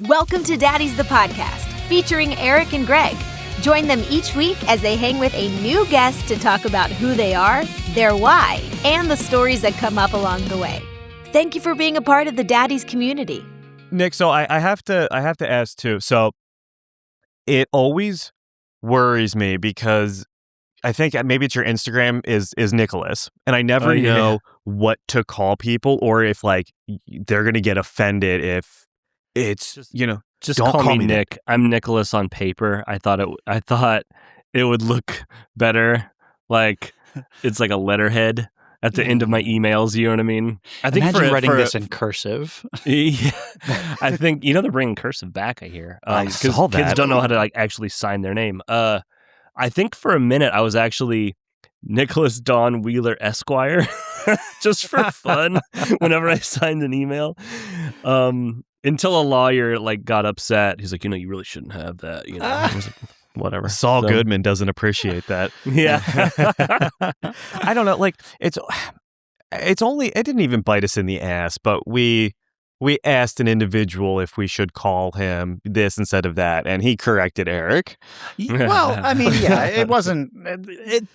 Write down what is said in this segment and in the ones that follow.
Welcome to Daddies the Podcast, featuring Eric and Greg. Join them each week as they hang with a new guest to talk about who they are, their why, and the stories that come up along the way. Thank you for being a part of the Daddies community. Nick, so I have to ask too. So it always worries me because I think maybe it's your Instagram is Nicholas, and I never know what to call people or if like they're gonna get offended if it's just don't call me Nick. Nick. I'm Nicholas on paper. I thought it would look better, like it's like a letterhead at the end of my emails. You know what I mean? I think Imagine writing this in cursive. Yeah, I think they're bringing cursive back. I hear I saw that. Kids don't know how to like actually sign their name. I think for a minute I was actually Nicholas Don Wheeler Esquire, just for fun. Whenever I signed an email, until a lawyer like got upset. He's like, you really shouldn't have that. I was like, whatever. Saul Goodman doesn't appreciate that. Yeah, I don't know. Like it's only it didn't even bite us in the ass, but we asked an individual if we should call him this instead of that, and he corrected Eric. Well, I mean, yeah, it wasn't.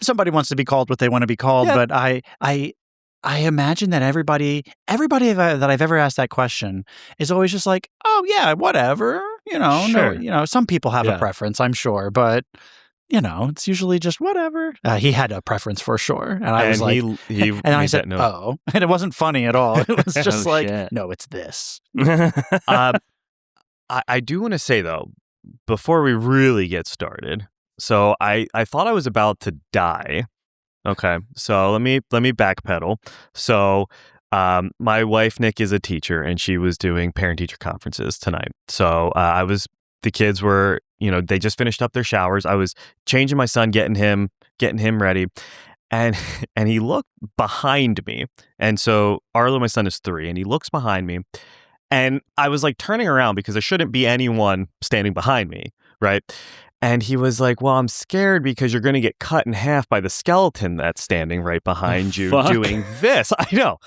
Somebody wants to be called what they want to be called, but I imagine that everybody that I've ever asked that question is always just like, oh yeah, whatever. Sure. No, some people have a preference, I'm sure, but it's usually just whatever. He had a preference for sure, and I was like, he and I said, oh, and it wasn't funny at all. It was just no, it's this. I do want to say though, before we really get started, so I thought I was about to die. Okay, so let me backpedal. So my wife Nick is a teacher, and she was doing parent-teacher conferences tonight. So the kids were, they just finished up their showers. I was changing my son, getting him ready, and he looked behind me. And so Arlo, my son, is 3, and he looks behind me, and I was like turning around because there shouldn't be anyone standing behind me, right? And he was like, well, I'm scared because you're going to get cut in half by the skeleton that's standing right behind you doing this. I know.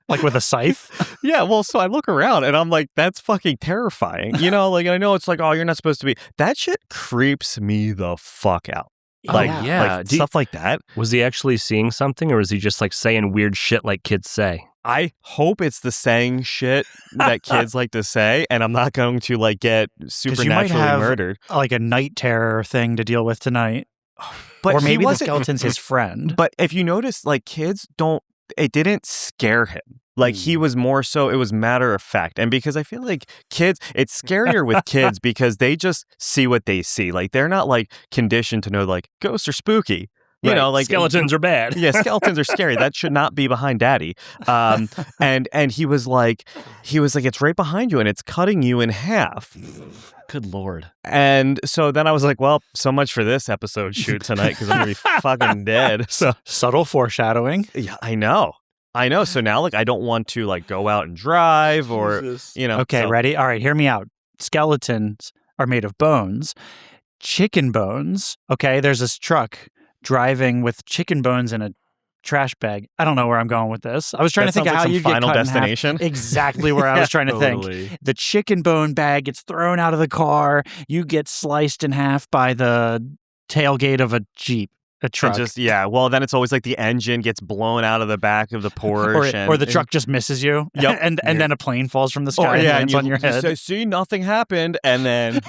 Like with a scythe? Yeah, well, so I look around and I'm like, that's fucking terrifying. Like I know it's like, oh, you're not supposed to be. That shit creeps me the fuck out. Like, stuff like that. Was he actually seeing something, or was he just like saying weird shit like kids say? I hope it's the saying shit that kids like to say, and I'm not going to like get supernaturally murdered. Like a night terror thing to deal with tonight. But or maybe the skeleton's his friend. But if you notice, like kids it didn't scare him. Like he was more so, it was matter of fact. And because I feel like kids, it's scarier with kids because they just see what they see. Like they're not like conditioned to know like ghosts are spooky. Like skeletons are bad. Yeah, skeletons are scary. That should not be behind Daddy. And he was like, it's right behind you and it's cutting you in half. Good Lord. And so then I was like, well, so much for this episode shoot tonight because I'm gonna be fucking dead. So subtle foreshadowing. Yeah, I know. So now like I don't want to like go out and drive or Okay, ready? All right, hear me out. Skeletons are made of bones. Chicken bones. Okay, there's this truck driving with chicken bones in a trash bag. I don't know where I'm going with this. I was trying to think of how you get Final cut Destination. in half. Exactly where I was trying to think. The chicken bone bag gets thrown out of the car. You get sliced in half by the tailgate of a Jeep. A truck. Well, then it's always like the engine gets blown out of the back of the Porsche. or the truck just misses you. Yep. and then a plane falls from the sky and lands on your head. Say, see, nothing happened. And then...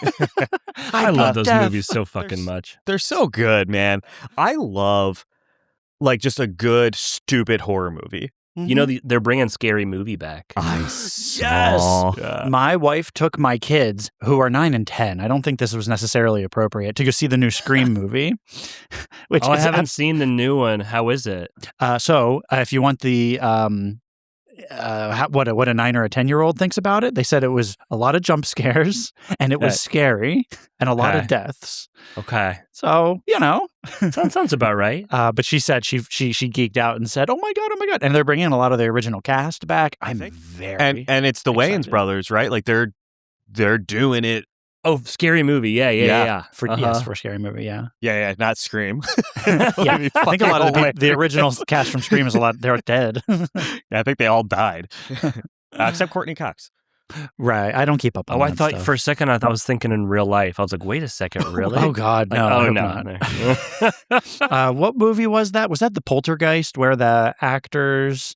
I love those movies so fucking much. They're so good, man. I love like just a good, stupid horror movie. Mm-hmm. They're bringing Scary Movie back. I saw. Yes. My wife took my kids, who are 9 and 10. I don't think this was necessarily appropriate, to go see the new Scream movie. I haven't seen the new one. How is it? So if you want the what a 9 or a 10-year-old thinks about it, they said it was a lot of jump scares and it was scary and a lot of deaths. Okay. So, sounds about right. But she said she geeked out and said, oh my God. And they're bringing a lot of the original cast back. I'm very and it's the excited. Wayans brothers, right? Like they're doing it. Oh, Scary Movie. Yeah. For Scary Movie, yeah. Yeah, not Scream. I think a lot of the original cast from Scream is they're dead. Yeah, I think they all died. Except Courtney Cox. Right. I don't keep up on I that thought stuff. for a second I was thinking in real life. I was like, wait a second, really? Oh, God, Like, no. I hope no. not. What movie was that? Was that the Poltergeist where the actors...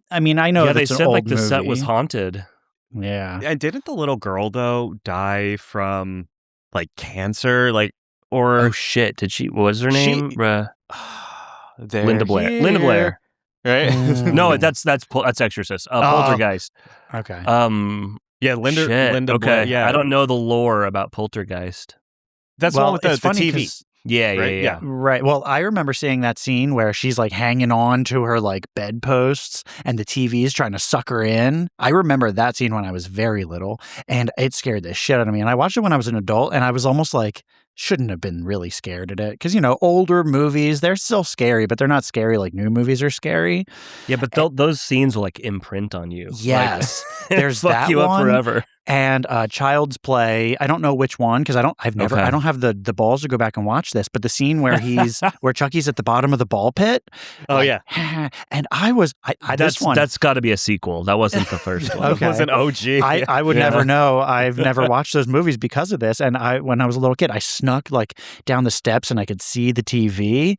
I mean, I know Yeah, they that's an said like old the set was movie. haunted. Yeah. And didn't the little girl though die from like cancer, like or Oh shit! Did she? What was her She- name? They're Linda Blair. Linda here, Blair. right? No, that's Exorcist. Poltergeist. Okay. Yeah, Linda Shit. Blair. Okay. Yeah, I don't know the lore about Poltergeist. that's the one with the it's funny TV. 'cause- Yeah, Right? yeah. Right. Well, I remember seeing that scene where she's like hanging on to her like bedposts and the TV is trying to suck her in. I remember that scene when I was very little and it scared the shit out of me. And I watched it when I was an adult and I was almost like, shouldn't have been really scared at it. Because, older movies, they're still scary, but they're not scary like new movies are scary. Yeah, but those scenes will like imprint on you. Yes. Like, There's fuck that you up one. forever. And Child's Play. I don't know which one because I don't have the balls to go back and watch this. But the scene where where Chucky's at the bottom of the ball pit. Oh, yeah. And That's got to be a sequel. That wasn't the first one. Okay. It was an OG. I would never know. I've never watched those movies because of this. And when I was a little kid, I snuck like down the steps and I could see the TV.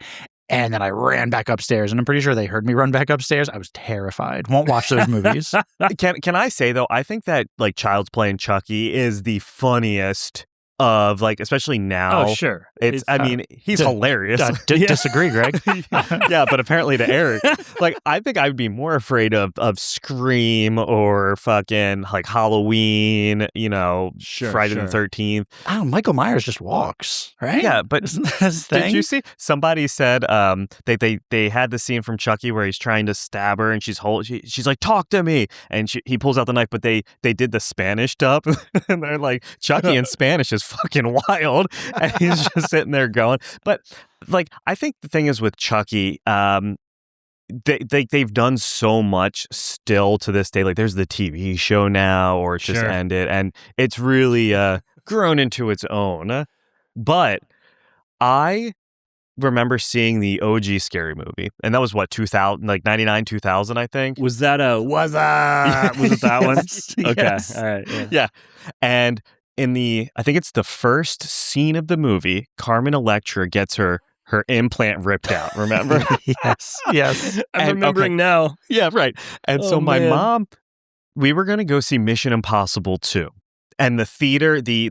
And then I ran back upstairs, and I'm pretty sure they heard me run back upstairs. I was terrified. Won't watch those movies. Can I say though? I think that like Child's Play and Chucky is the funniest of like, especially now. Oh, sure. I mean, he's hilarious. Disagree, Greg. Yeah, but apparently to Eric, like I think I'd be more afraid of Scream or fucking like Halloween. Friday the 13th. Oh, Michael Myers just walks, right? Yeah, but Isn't that his thing? did you see? Somebody said they had the scene from Chucky where he's trying to stab her and she's like, talk to me, and he pulls out the knife, but they did the Spanish dub and they're like, Chucky in Spanish is fucking wild, and he's just sitting there going. But like, I think the thing is with Chucky, they've done so much still to this day. Like, there's the TV show now, or it's just ended, and it's really grown into its own. But I remember seeing the OG Scary Movie, and that was what 2000, like 99, 2000, I think. Was that was it that one? Okay, Yes. all right, Yeah, and I think it's the first scene of the movie, Carmen Electra gets her implant ripped out, remember? Yes. I'm remembering now. Yeah, right. And so my mom, we were going to go see Mission Impossible 2. And the theater, the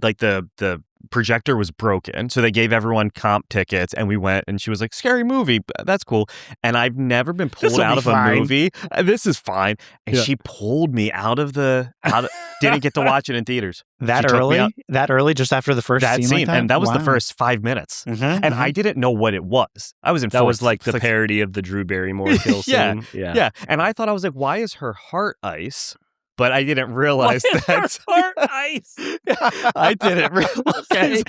projector was broken. So they gave everyone comp tickets and we went, and she was like, scary movie. That's cool. And I've never been pulled out of a movie. This is fine. And she pulled me didn't get to watch it in theaters. That early, just after the first scene like that? And that was the Wow. first 5 minutes. Mm-hmm, And I didn't know what it was. I was in That was fourth. like the parody of the Drew Barrymore kill scene. Yeah. And I thought, I was like, why is her heart ice? But I didn't realize that. Heart ice. I didn't realize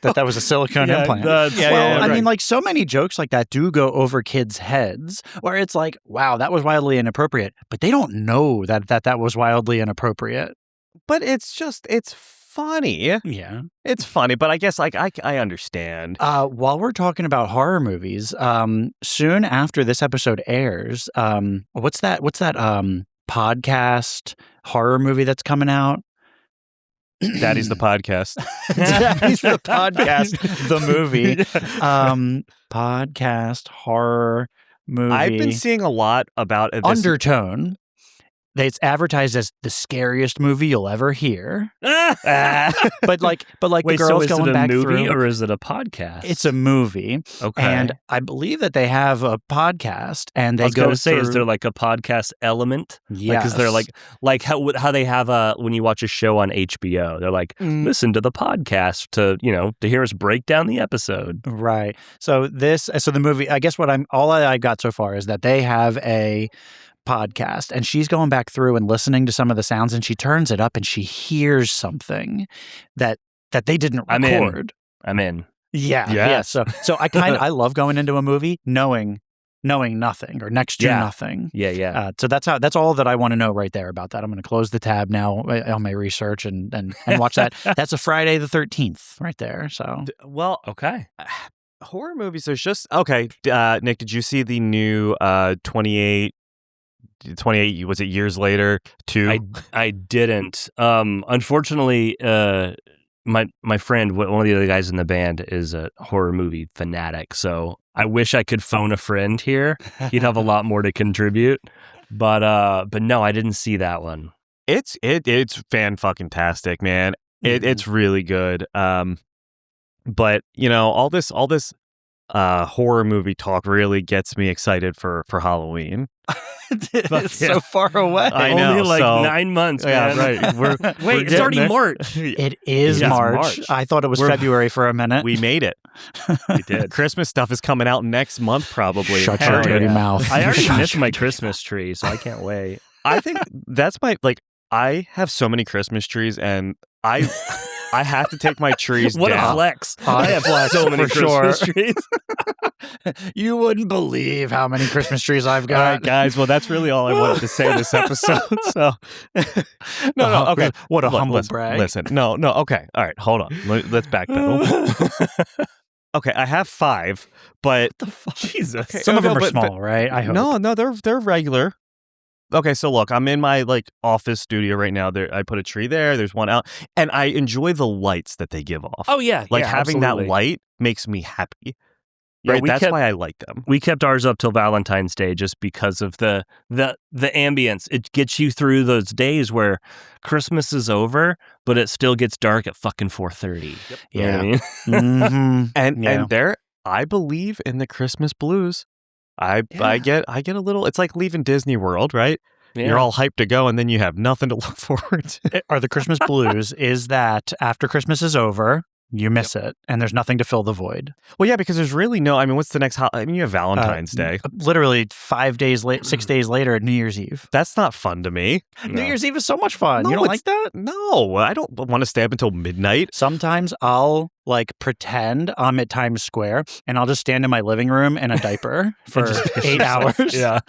that was a silicone implant. I mean, like, so many jokes like that do go over kids' heads, where it's like, wow, that was wildly inappropriate, but they don't know that was wildly inappropriate. But it's funny. Yeah. It's funny, but I guess like I understand. While we're talking about horror movies, soon after this episode airs, what's that podcast horror movie that's coming out? Daddy's the podcast. Daddy's the podcast, the movie. Podcast horror movie. I've been seeing a lot about this. Undertone. It's advertised as the scariest movie you'll ever hear. But like Wait, the girls so is going it a back movie through, or is it a podcast? it's a movie. Okay. And I believe that they have a podcast, and they I was go going to say, through, is there like a podcast element? yes. Like, is there like how they have when you watch a show on HBO, they're like, listen to the podcast to hear us break down the episode. Right. So the movie, I guess all I got so far is that they have a podcast, and she's going back through and listening to some of the sounds, and she turns it up and she hears something that they didn't record. I'm in. Yeah. Yes. Yeah. So I love going into a movie knowing nothing or next to nothing. Yeah. So that's all that I want to know right there about that. I'm going to close the tab now on my research and watch that. That's a Friday the 13th right there. So Well, Okay. horror movies. There's just okay. Nick, did you see the new 28 28, was it years later? 2? I didn't. Unfortunately, my friend, one of the other guys in the band, is a horror movie fanatic. So I wish I could phone a friend here. He'd have a lot more to contribute. But no, I didn't see that one. It's fan-fucking-tastic, man. It's really good. But all this horror movie talk really gets me excited for Halloween. It's so far away. I know. Only 9 months, man. Yeah, right. Wait, it's already March. It is March. I thought it was February for a minute. We made it. We did. Christmas stuff is coming out next month, probably. Shut your dirty mouth. I already missed my Christmas tree, so I can't wait. I think that's I have so many Christmas trees, and I have to take my trees What down. a flex. I have so many Christmas trees. You wouldn't believe how many Christmas trees I've All got. right, guys. Well, that's really all I wanted to say this episode. So, no, okay. What a humble listen, brag. Listen, no, okay. All right, hold on. Let's backpedal. Okay, I have 5, but What the fuck? Jesus. Okay, Some of them are but- small, right? I hope. No, they're regular. Okay, so look, I'm in my office studio right now. There, I put a tree there. There's one out, and I enjoy the lights that they give off. Oh, yeah. Having absolutely. that light makes me happy. Yeah, Right, that's why I like them. We kept ours up till Valentine's Day just because of the ambience. It gets you through those days where Christmas is over, but it still gets dark at fucking 4:30. Yep. You know what I mean? Mm-hmm. And there, I believe in the Christmas blues. I get a little. It's like leaving Disney World, right? Yeah. You're all hyped to go, and then you have nothing to look forward to. Are the Christmas blues is that after Christmas is over, you miss it, and there's nothing to fill the void. Well, yeah, because there's really no. I mean, what's the next? You have Valentine's Day. Literally 5 days late, 6 days later, New Year's Eve. That's not fun to me. New Year's Eve is so much fun. No, You don't like that? No, I don't want to stay up until midnight. Sometimes I'll pretend I'm at Times Square and I'll just stand in my living room in a diaper for 8 hours. Yeah.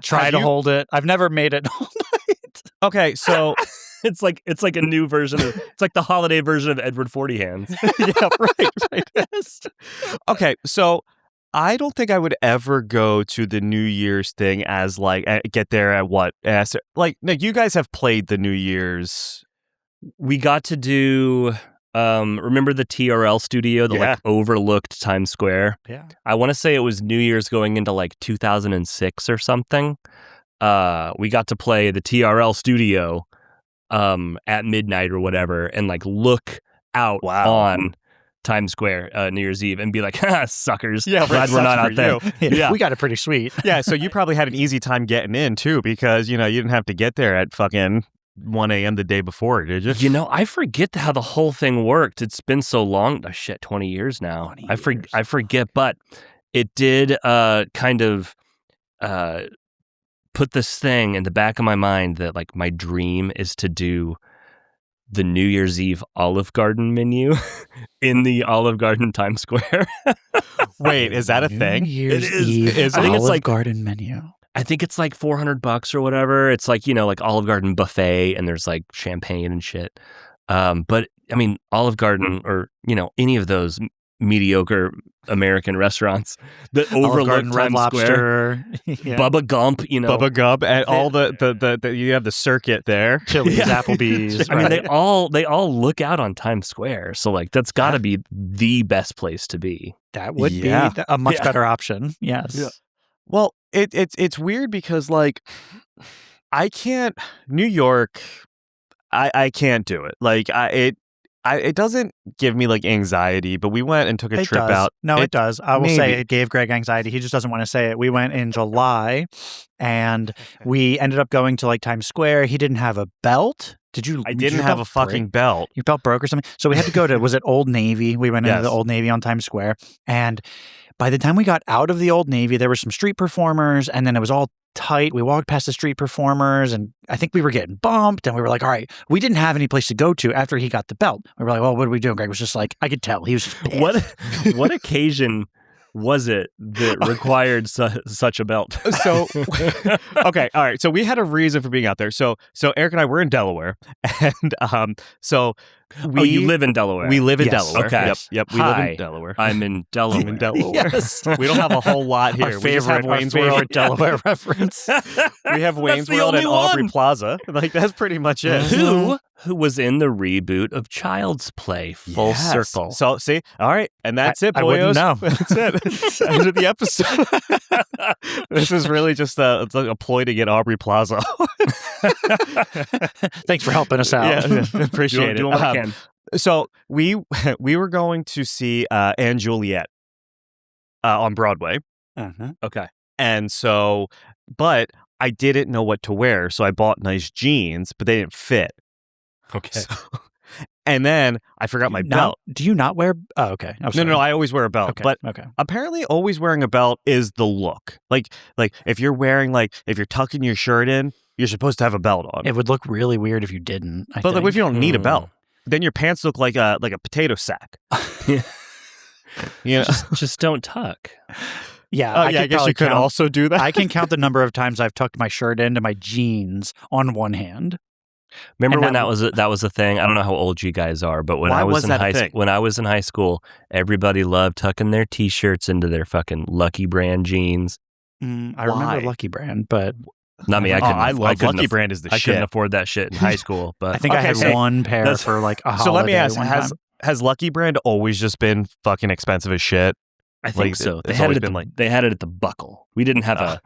Try to hold it. I've never made it all night. Okay, so It's like a new version of it's like the holiday version of Edward 40 Hands. yeah, right. Yes. Okay, so I don't think I would ever go to the New Year's thing as get there at what? No, you guys have played the New Year's. We got to do remember the TRL studio that overlooked Times Square? Yeah. I want to say it was New Year's going into 2006 or something. We got to play the TRL studio at midnight or whatever and look out on Times Square New Year's Eve and be like, suckers. Yeah, glad we're not out there. Yeah. We got it pretty sweet. Yeah, so you probably had an easy time getting in too because, you didn't have to get there at fucking 1 a.m. the day before, did you? I forget how the whole thing worked. It's been so long. Oh, shit, 20 years now. 20 years. I forget, but it did kind of put this thing in the back of my mind that my dream is to do the New Year's Eve Olive Garden menu in the Olive Garden Times Square. Wait, is that a thing? New Year's It is. Eve I think it's Olive Garden menu. I think it's $400 or whatever. It's Olive Garden buffet and there's champagne and shit. But I mean, Olive Garden or, any of those mediocre American restaurants that overlook Garden, Red Times Square. Lobster, yeah. Bubba Gump, Bubba Gump and all the you have the circuit there. Chili's, Yeah. Applebee's. I mean, right. they all look out on Times Square. So that's got to be the best place to be. That would Yeah. be a much Yeah. better option. Yes. Yeah. Well, it's weird because I can't New York. I can't do it. It doesn't give me anxiety. But we went and took a It trip does. out. No, it does. I will say maybe. it gave Greg anxiety. He just doesn't want to say it. We went in July and we ended up going to Times Square. He didn't have a belt. Did you? I did didn't your have belt a fucking break? belt. Your belt broke or something. So we had to go to, was it Old Navy? We went into Yes. the Old Navy on Times Square. And by the time we got out of the Old Navy, there were some street performers and then it was all tight. We walked past the street performers and I think we were getting bumped and we were like, all right, we didn't have any place to go to after he got the belt. We were like, well, what are we doing? Greg was just I could tell. He was just pissed. What occasion was it that required such a belt? So, okay, all right. So we had a reason for being out there. So Eric and I were in Delaware, and so you live in Delaware. We live in Yes. Delaware. Okay. Yep. We live in Delaware. I'm in Delaware. I'm in Delaware. Yes. We don't have a whole lot here. Our We just have favorite Wayne's World. Delaware reference. We have Wayne's the World and only Aubrey one. Plaza. Like that's pretty much it. Who was in the reboot of Child's Play? Full Yes. circle. So see, all right, and that's it, I boyos. wouldn't know. That's it. End of the episode. This is really just it's like a ploy to get Aubrey Plaza. Thanks for helping us out. Yeah, appreciate Doing it. what I can. So we were going to see Anne Juliet on Broadway, Uh-huh. Okay. and so, but I didn't know what to wear, so I bought nice jeans, but they didn't fit. Okay. So, and then I forgot my belt. Do you not wear? Oh, okay. I'm No, sorry. I always wear a belt, Okay. but okay. apparently always wearing a belt is the look. Like if you're wearing if you're tucking your shirt in, you're supposed to have a belt on. It would look really weird if you didn't. I But think. if you don't need a belt, then your pants look like a potato sack. You know? Just don't tuck. yeah, I guess probably you could count- also do that. I can count the number of times I've tucked my shirt into my jeans on one hand. Remember And when that that was a thing? I don't know how old you guys are, but when Why I was was in that a high thing? when I was in high school, everybody loved tucking their t-shirts into their fucking Lucky Brand jeans. I Why? remember Lucky Brand, but Not me. I couldn't. I love couldn't Lucky Brand is the I shit. couldn't afford that shit in high school. But I think I Okay, had so one pair that's- for like a holiday. So let me ask: one has time. has Lucky Brand always just been fucking expensive as shit? I think Like, so. They it's had always it. been like- They had it at the Buckle. We didn't have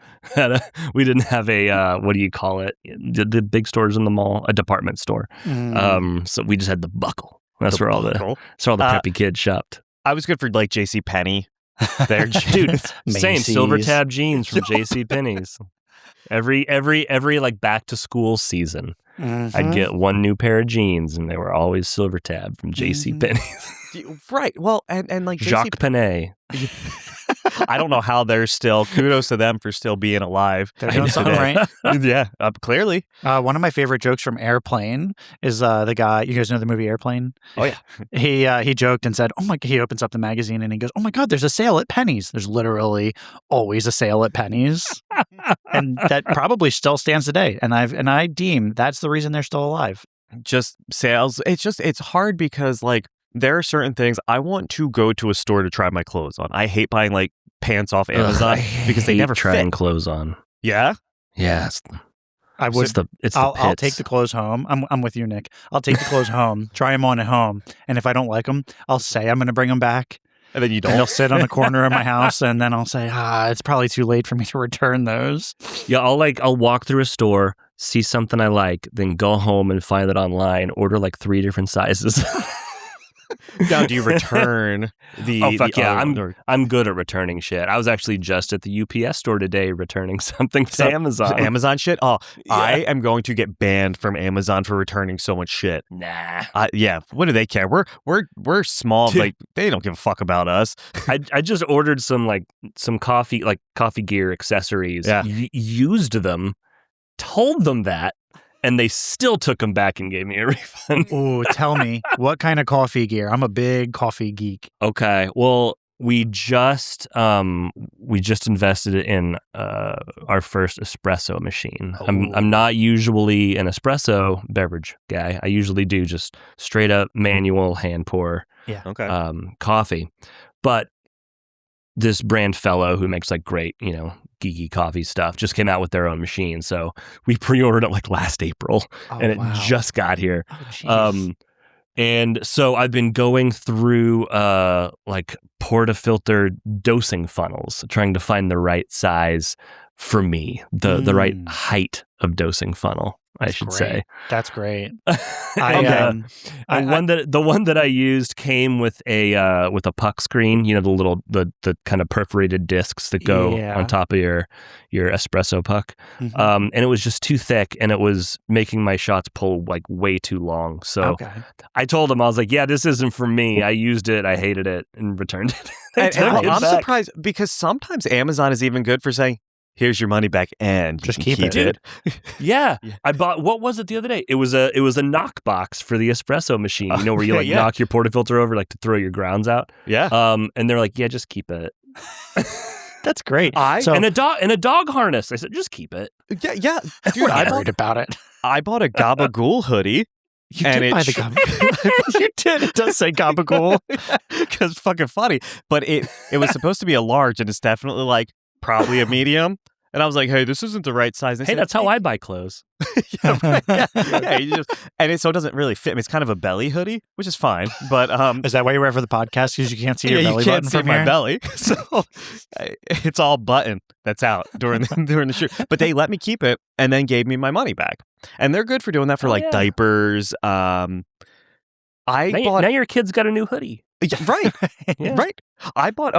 we didn't have a what do you call it? The big stores in the mall, a department store. So we just had the Buckle. That's where all the preppy kids shopped. I was good for like J.C. Penney. Their Dude, same Macy's. silver tab jeans from J.C. Penney's. Every like back to school season, I'd get one new pair of jeans, and they were always silver tab from J.C. Penney's. Right. Well, and like Jacques Penney. I don't know how they're still. Kudos to them for still being alive. They're doing something today. right. Yeah, clearly. One of my favorite jokes from Airplane is the guy. You guys know the movie Airplane? Oh yeah. He joked and said, "Oh my!" He opens up the magazine and he goes, "Oh my God, there's a sale at Penny's." There's literally always a sale at Penny's, and that probably still stands today. And I deem that's the reason they're still alive. Just sales. It's hard because like there are certain things I want to go to a store to try my clothes on. I hate buying like pants off Amazon because they hate never trying fit. clothes on. Yeah. Yeah, I would. it's I'll the take pits. the clothes home. I'm with you, Nick. I'll take the clothes home, try them on at home, and if I don't like them, I'll say I'm going to bring them back. And then you And they'll don't. sit on the corner of my house, and then I'll say, it's probably too late for me to return those. Yeah, I'll walk through a store, see something I like, then go home and find it online, order like 3 different sizes. Now, do you return the? Oh fuck the yeah! other one, or- I'm good at returning shit. I was actually just at the UPS store today returning something to Amazon. Amazon shit. Oh, Yeah. I am going to get banned from Amazon for returning so much shit. Nah, Yeah, what do they care? We're small. Dude. Like they don't give a fuck about us. I just ordered some coffee gear accessories. Yeah. Used them, told them that, and they still took them back and gave me a refund. Ooh, tell me, what kind of coffee gear? I'm a big coffee geek. Okay, well, we just invested in our first espresso machine. I'm not usually an espresso beverage guy. I usually do just straight up manual hand pour Okay. coffee. But this brand fellow who makes like great, geeky coffee stuff just came out with their own machine. So we pre-ordered it like last April and it just got here. Oh, jeez. And so I've been going through like portafilter dosing funnels, trying to find the right size for me, the right height of dosing funnel, I should say. That's great. And the one that I used came with a puck screen, the kind of perforated discs that go on top of your espresso puck. Mhm. And it was just too thick and it was making my shots pull like way too long. So I told him, I was like, yeah, this isn't for me. I used it, I hated it, and returned it. And I'm back. surprised because sometimes Amazon is even good for saying, "Here's your money back, and you Just can keep keep it." it." Yeah. I bought, what was it the other day? It was a knock box for the espresso machine, where you like Yeah. knock your portafilter over like to throw your grounds out. Yeah. And they're like, yeah, just keep it. That's great. And a dog harness. I said, just keep it. Yeah. Dude, We're not worried about it. I bought a Gabagool hoodie. You did buy the Gabagool. You did. It does say Gabagool. Because it's fucking funny. But it was supposed to be a large, and it's definitely like probably a medium. And I was like, hey, this isn't the right size. Hey, that's how I buy clothes. Yeah, right. And so it doesn't really fit me. It's kind of a belly hoodie, which is fine. But is that why you wear for the podcast? Because you can't see your belly you can't button see from my here? belly. So it's all button that's out during the shoot. But they let me keep it and then gave me my money back. And they're good for doing that for diapers. Now your kid's got a new hoodie. Yeah, right. Right. I bought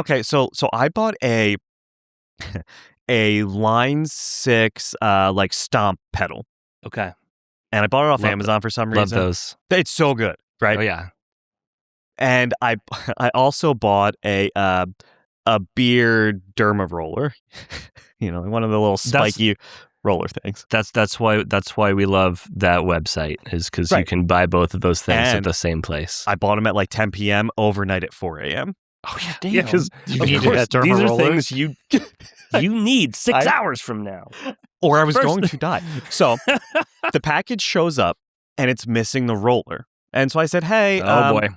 a Line 6 like stomp pedal. Okay. And I bought it off Amazon for some reason. Love those. It's so good, right? Oh yeah. And I also bought a beard derma roller. One of the little spiky roller things. That's why we love that website, is because you can buy both of those things at the same place. I bought them at like 10 p.m. overnight at 4 a.m. Oh yeah, damn. Yeah, because you need that derma these are roller? things you need 6 hours from now. Or I was going to die. So the package shows up and it's missing the roller. And so I said, hey, boy,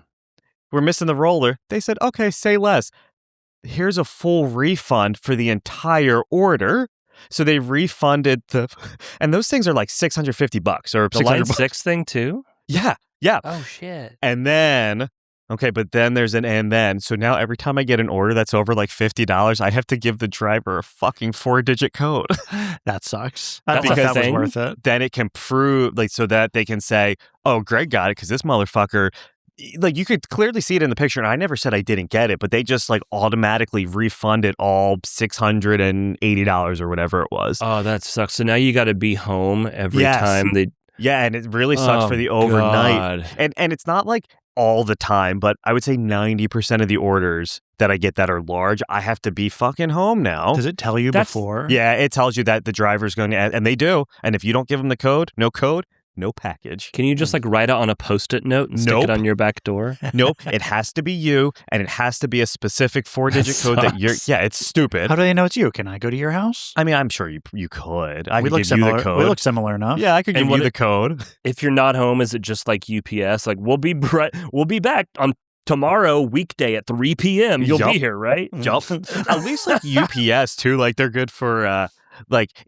we're missing the roller. They said, okay, say less. Here's a full refund for the entire order. So they refunded and those things are like $650 or the Line $600. 6 thing too? Yeah. Oh shit. And then, but then there's an and then. So now every time I get an order that's over like $50, I have to give the driver a fucking 4-digit code. That sucks. That's I thought that was thing. worth it. Then it can prove, so that they can say, oh, Greg got it because this motherfucker, you could clearly see it in the picture, and I never said I didn't get it, but they just automatically refunded all $680 or whatever it was. Oh, that sucks. So now you got to be home every time they. Yeah, and it really sucks for the overnight. And it's not like all the time, but I would say 90% of the orders that I get that are large, I have to be fucking home now. Does it tell you before? Yeah, it tells you that the driver's going to, and they do. And if you don't give them the code, no package. Can you just write it on a Post-it note and stick it on your back door? Nope. It has to be you, and it has to be a specific 4-digit code that you're. Yeah, it's stupid. How do they know it's you? Can I go to your house? I mean, I'm sure you could. I we could look give similar. you the code. We look similar enough. Yeah, I could give you the code. If you're not home, is it just like UPS? We'll be back on tomorrow weekday at 3 p.m. You'll be here, right? Yup. At least UPS too. They're good for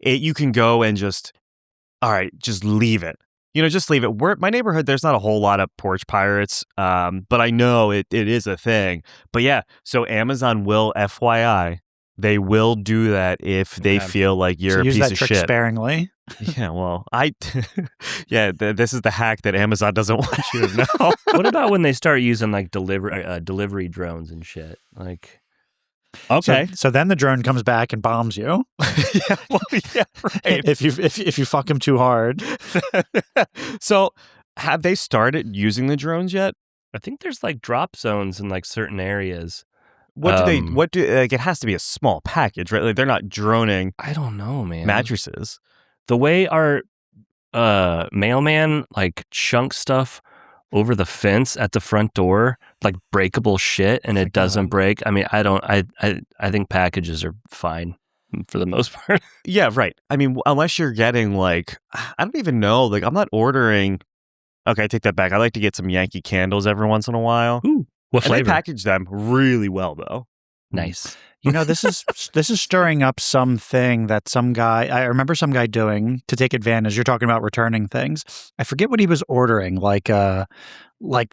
you can go and just leave it. Just leave it. My neighborhood, there's not a whole lot of porch pirates, but I know it is a thing. But yeah, so Amazon will, FYI, they will do that if they feel like you're a piece of shit. Use that trick sparingly. Yeah, well, this is the hack that Amazon doesn't want you to know. What about when they start using delivery drones and shit? Okay. So then the drone comes back and bombs you. Yeah, right. If you fuck him too hard. So have they started using the drones yet? I think there's drop zones in certain areas. It has to be a small package, right? They're not droning. I don't know, man. Mattresses. The way our mailman chunks stuff over the fence at the front door, breakable shit, and it doesn't break. I mean, I think packages are fine for the most part. Yeah, right. I mean, unless you're getting I don't even know. I'm not ordering. Okay, I take that back. I like to get some Yankee Candles every once in a while. Ooh, what flavor? They package them really well, though. Nice. This is stirring up something that I remember some guy doing to take advantage. You're talking about returning things. I forget what he was ordering,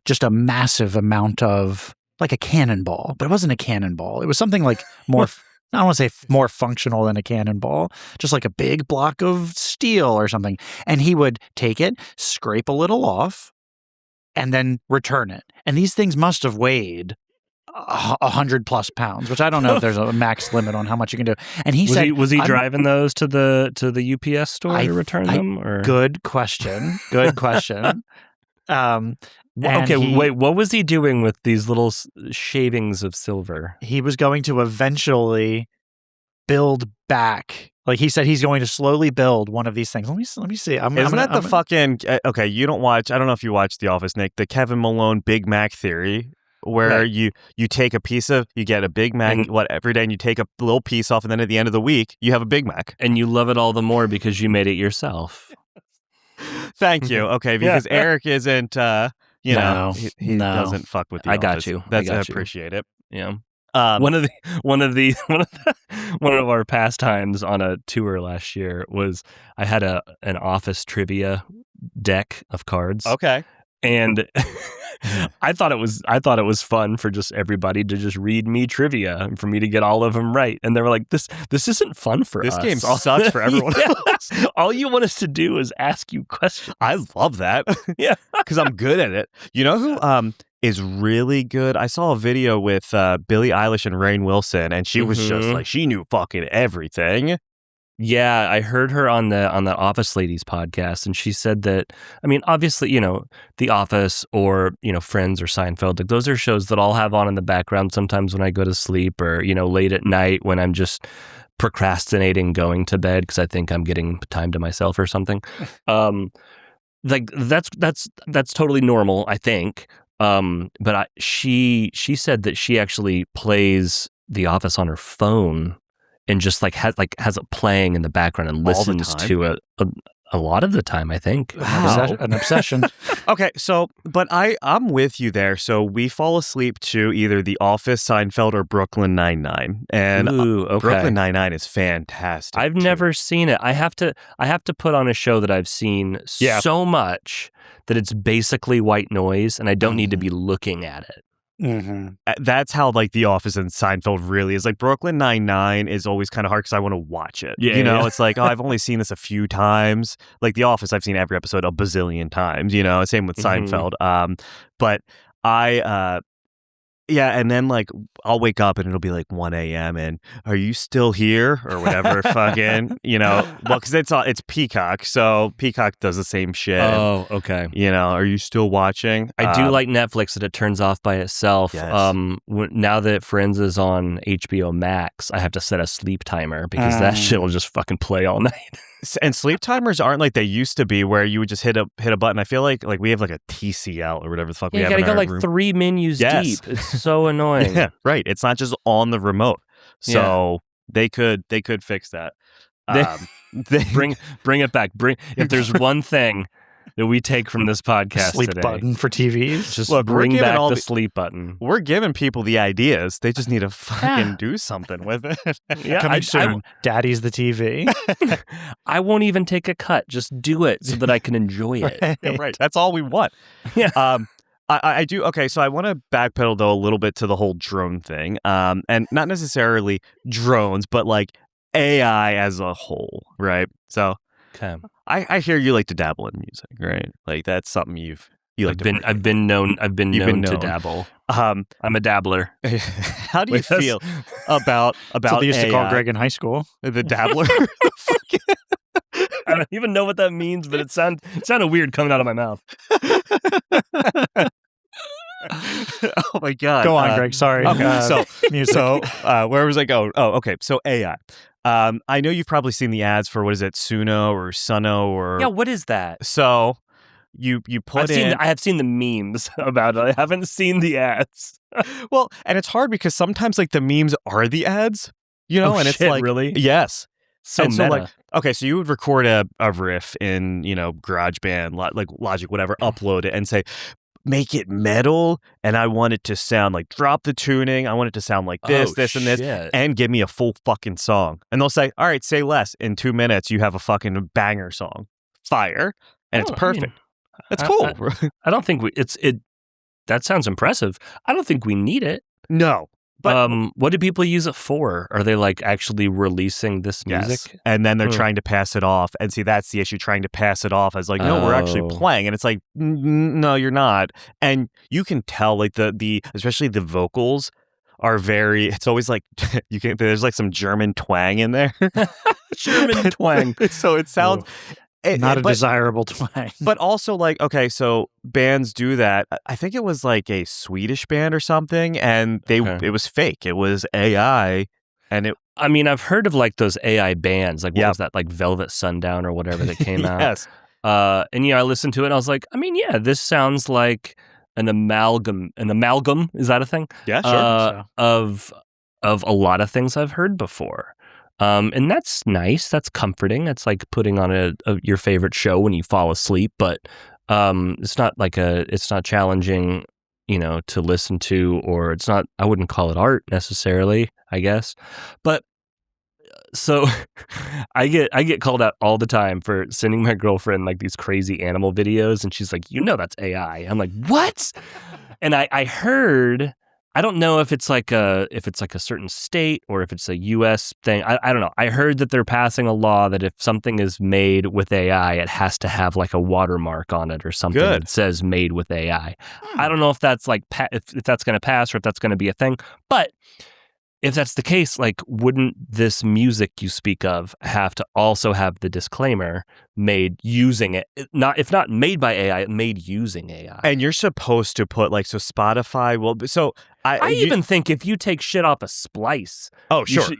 just a massive amount of a cannonball, but it wasn't a cannonball. It was something more. I don't want to say more functional than a cannonball, just a big block of steel or something. And he would take it, scrape a little off, and then return it. And these things must have weighed 100+ pounds, which I don't know if there's a max limit on how much you can do. And he said, was he driving those to the UPS store to return them? Or good question. Good question. Wait, what was he doing with these little shavings of silver? He was going to eventually build back. He said he's going to slowly build one of these things. Let me see. Isn't that the fucking okay? You don't watch. I don't know if you watch The Office, Nick. The Kevin Malone Big Mac theory, where you take a piece of, you get a Big Mac every day, and you take a little piece off, and then at the end of the week, you have a Big Mac. And you love it all the more because you made it yourself. Thank you. Okay, because Eric isn't, he doesn't fuck with the I office. got you. I appreciate it. Yeah. One of our pastimes on a tour last year was I had an office trivia deck of cards. Okay. And I thought it was fun for just everybody to just read me trivia and for me to get all of them right. And they were like, this isn't fun for us. This game sucks for everyone else. All you want us to do is ask you questions. I love that. Yeah. Because I'm good at it. You know who is really good? I saw a video with Billie Eilish and Rainn Wilson, and she was just like, she knew fucking everything. Yeah, I heard her on the Office Ladies podcast, and she said that, I mean, obviously, The Office or, Friends or Seinfeld, like those are shows that I'll have on in the background sometimes when I go to sleep or, late at night when I'm just procrastinating going to bed because I think I'm getting time to myself or something. Like that's totally normal, I think. But she said that she actually plays The Office on her phone and just has it playing in the background and listens to it a lot of the time, I think. Wow. An obsession. Okay, so, but I'm with you there. So we fall asleep to either The Office, Seinfeld, or Brooklyn Nine-Nine. And Brooklyn Nine-Nine is fantastic. I've never seen it. I have to put on a show that I've seen so much that it's basically white noise and I don't need to be looking at it. Mm-hmm. That's how The Office and Seinfeld really is. Brooklyn Nine-Nine is always kind of hard because I want to watch it. Yeah, it's like, I've only seen this a few times. The Office, I've seen every episode a bazillion times. Same with Seinfeld. But I and then I'll wake up and it'll be 1 a.m. and are you still here or whatever? Fucking because it's Peacock, so Peacock does the same shit. Oh, okay. Are you still watching? I do like Netflix that it turns off by itself. Yes. Now that Friends is on HBO Max, I have to set a sleep timer because that shit will just fucking play all night. And sleep timers aren't like they used to be, where you would just hit a button. I feel like we have a TCL or whatever the fuck we have. You gotta go room. 3 menus deep. It's so annoying. Yeah, right. It's not just on the remote. So they could fix that. Bring it back. If there's one thing that we take from this podcast sleep today, button for TVs. Just bring back the sleep button. We're giving people the ideas. They just need to fucking do something with it. Yeah, coming soon. Daddy's the TV. I won't even take a cut. Just do it so that I can enjoy it. Yeah, right. That's all we want. Yeah. I do. Okay, so I want to backpedal though a little bit to the whole drone thing, and not necessarily drones, but AI as a whole, right? So, okay. I hear you like to dabble in music, right? That's something you like. I've been known to dabble. I'm a dabbler. How do you feel about That's what they used AI? to call Greg in high school? The dabbler. I don't even know what that means, but it sounded weird coming out of my mouth. Oh my god! Go on, Greg. Sorry. Okay, so music. So where was I going? Oh, okay. So AI. I know you've probably seen the ads for what is it, Suno or Suno or what is that? So you put I have seen the memes about it. I haven't seen the ads. Well, and it's hard because sometimes the memes are the ads, and it's really? Yes. So and meta. Okay, so you would record a riff in, GarageBand, Logic, whatever, upload it and say, make it metal, and I want it to sound drop the tuning, I want it to sound like this, and this, and give me a full fucking song. And they'll say, all right, say less. In 2 minutes, you have a fucking banger song. Fire. And it's perfect. It's cool. I don't think that sounds impressive. I don't think we need it. No. But what do people use it for? Are they actually releasing this music? Yes. And then they're trying to pass it off. And see, that's the issue, trying to pass it off as no, we're actually playing. And it's no, you're not. And you can tell the especially the vocals are very, it's always there's some German twang in there. German twang. So it sounds... Not a desirable twang. But also, okay, so bands do that. I think it was a Swedish band or something, and it was fake. It was AI, and it... I mean, I've heard of those AI bands. What was that, Velvet Sundown or whatever that came out? Yes. And I listened to it, and I was like, this sounds like amalgam. Is that a thing? Yeah, sure. Of a lot of things I've heard before. And that's nice. That's comforting. That's like putting on your favorite show when you fall asleep, but it's not challenging, to listen to, or I wouldn't call it art necessarily, I guess. But so I get called out all the time for sending my girlfriend like these crazy animal videos, and she's like, that's AI. I'm like, what? And I heard, I don't know if it's like a certain state or if it's a US thing. I don't know. I heard that they're passing a law that if something is made with AI, it has to have like a watermark on it or something that says made with AI. I don't know if that's like if that's going to pass or if that's going to be a thing, but if that's the case, like, wouldn't this music you speak of have to also have the disclaimer made using it? If not made by AI, made using AI. And you're supposed to put so Spotify will. So I even think if you take shit off a Splice,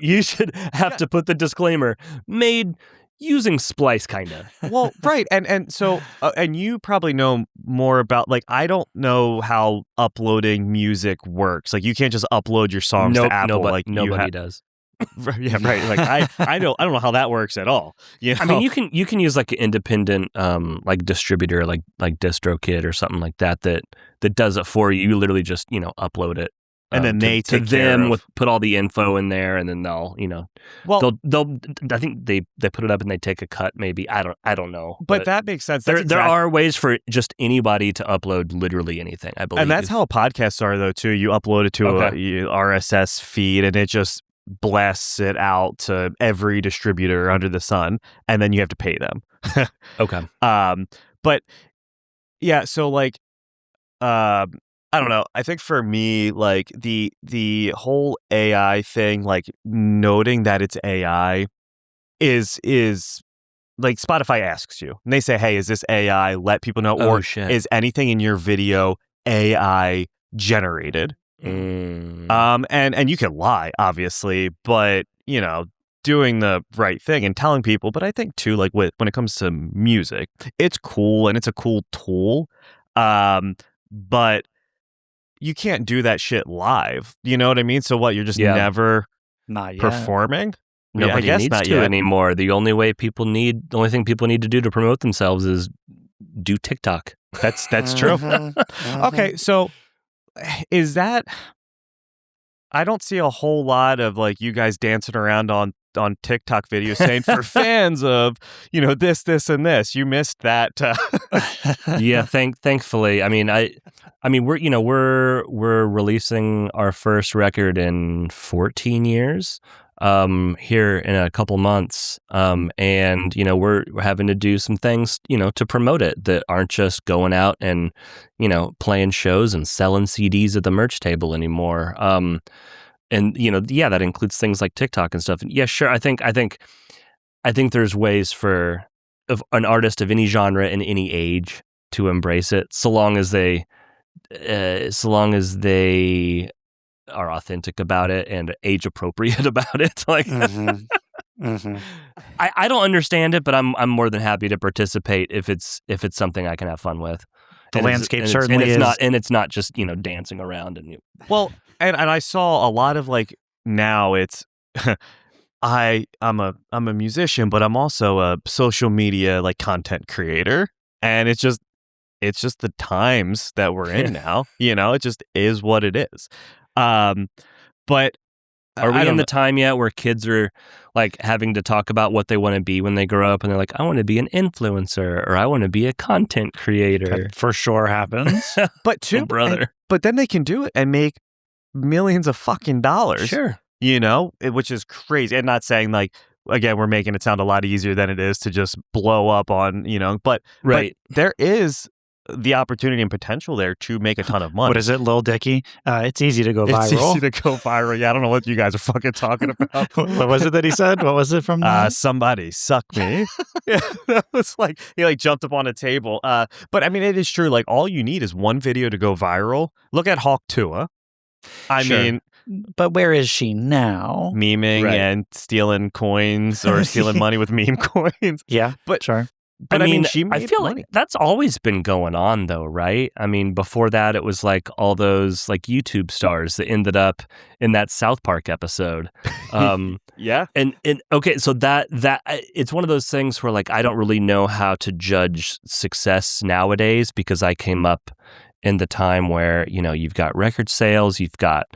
you should have to put the disclaimer made using Splice, kind of. Well, right, and so and you probably know more about I don't know how uploading music works. Like you can't just upload your songs to Apple. Nobody does. Yeah, right. Like I don't know how that works at all. I mean, you can use like an independent distributor like DistroKid or something like that does it for you. You literally just upload it. And then they to take care them of... put all the info in there, and then they'll they'll I think they put it up and they take a cut. Maybe I don't know, but that makes sense. There are ways for just anybody to upload literally anything, I believe, and that's how podcasts are though too. You upload it to a RSS feed, and it just blasts it out to every distributor under the sun, and then you have to pay them. Okay. But yeah, so I don't know. I think for me, the whole AI thing, noting that it's AI is like Spotify asks you and they say, hey, is this AI? Let people know. Or is anything in your video AI generated? And you can lie, obviously, but doing the right thing and telling people. But I think too, when it comes to music, it's cool and it's a cool tool. But you can't do that shit live. You know what I mean? So what? You're just never not yet performing? Nobody needs to anymore. The only thing people need to do to promote themselves is do TikTok. That's true. Okay, so is that? I don't see a whole lot of you guys dancing around on TikTok videos saying for fans of this and this. You missed that. Yeah, thankfully. I mean we're releasing our first record in 14 years here in a couple months, and we're having to do some things to promote it that aren't just going out and playing shows and selling CDs at the merch table anymore. And that includes things like TikTok and stuff. And yeah, sure. I think there's ways for an artist of any genre and any age to embrace it, so long as they are authentic about it and age appropriate about it. I don't understand it, but I'm more than happy to participate if it's something I can have fun with. The landscape certainly is, and it's not just dancing around and well. And I saw a lot of now it's I'm a musician, but I'm also a social media content creator, and it's just the times that we're in now. It just is what it is. But are we in the time yet where kids are having to talk about what they want to be when they grow up, and they're like, I want to be an influencer or I want to be a content creator? That for sure happens. But brother. But then they can do it and make millions of fucking dollars. Sure. Which is crazy. And not saying again, we're making it sound a lot easier than it is to just blow up on, but right. But there is the opportunity and potential there to make a ton of money. What is it, Lil Dicky? It's easy to go viral. It's easy to go viral. Yeah, I don't know what you guys are fucking talking about. What was it that he said? What was it from somebody suck me. Yeah, that was he jumped up on a table. But I mean, it is true. All you need is one video to go viral. Look at Hawk Tua. I mean, but where is she now? Memeing and stealing coins or stealing money with meme coins. Yeah, but sure. But I mean, she made I feel money. like that's always been going on, though, right? I mean, before that, it was like all those like YouTube stars that ended up in that South Park episode. Yeah. And okay, so that it's one of those things where like I don't really know how to judge success nowadays because I came up in the time where you've got record sales, you've got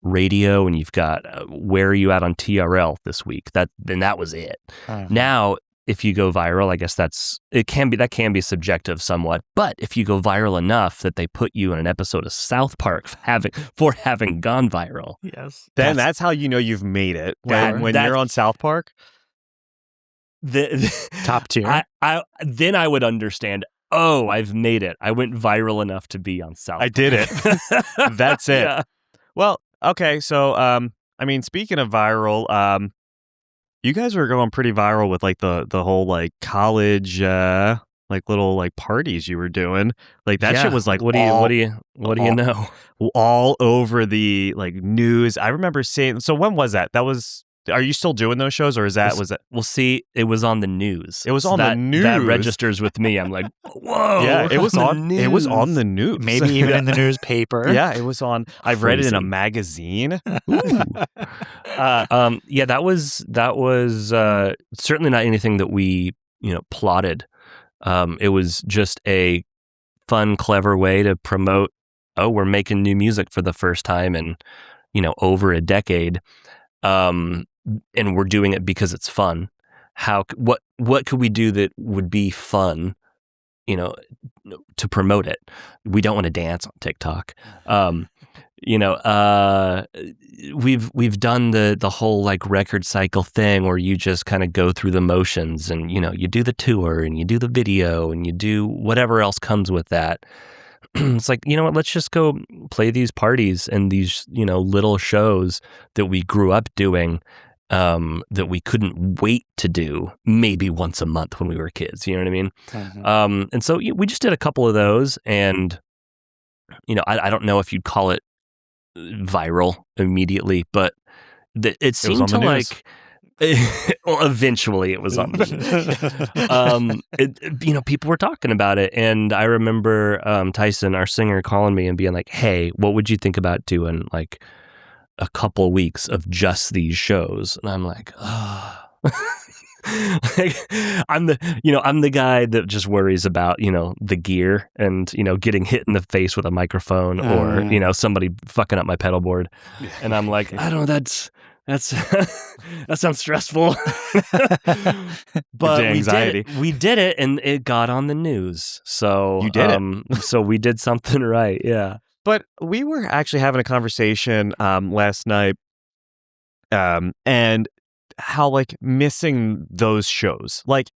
radio, and you've got where are you at on TRL this week? That was it. Now, if you go viral, I guess that can be subjective somewhat. But if you go viral enough that they put you in an episode of South Park for having gone viral, Yes. Then that's how you know you've made it. When you're on South Park. The Top tier. Then I would understand. Oh, I've made it. I went viral enough to be on South Park. I did it. That's it. Yeah. Well, okay. So, I mean, speaking of viral, you guys were going pretty viral with like the whole like college, like little like parties you were doing. Like that shit was like what do you know? all over the like news. I remember seeing. So when was that? Are you still doing those shows, or was it? Well, see, it was on the news. It was on the news. That registers with me. I'm like, whoa. Yeah, it was on. It was on the news. Maybe even in the newspaper. Yeah, it was on. I've read it in a magazine. Yeah, that was certainly not anything that we plotted. It was just a fun, clever way to promote. Oh, we're making new music for the first time in over a decade. And we're doing it because it's fun. What could we do that would be fun, to promote it? We don't want to dance on TikTok. We've done the whole like record cycle thing where you just kind of go through the motions and you do the tour and you do the video and you do whatever else comes with that. It's like, what, let's just go play these parties and these, little shows that we grew up doing, that we couldn't wait to do maybe once a month when we were kids. You know what I mean? Mm-hmm. And so we just did a couple of those, and, I don't know if you'd call it viral immediately, but it seemed to like... well, eventually it was on. People were talking about it, and I remember Tyson, our singer, calling me and being like, "Hey, what would you think about doing like a couple weeks of just these shows?" And I'm like, "Oh." Like, I'm the guy that just worries about the gear and getting hit in the face with a microphone or somebody fucking up my pedal board, and I'm like, I don't know, that sounds stressful. But we did it and it got on the news. So you did it. So we did something right. Yeah. But we were actually having a conversation last night, and how like missing those shows, like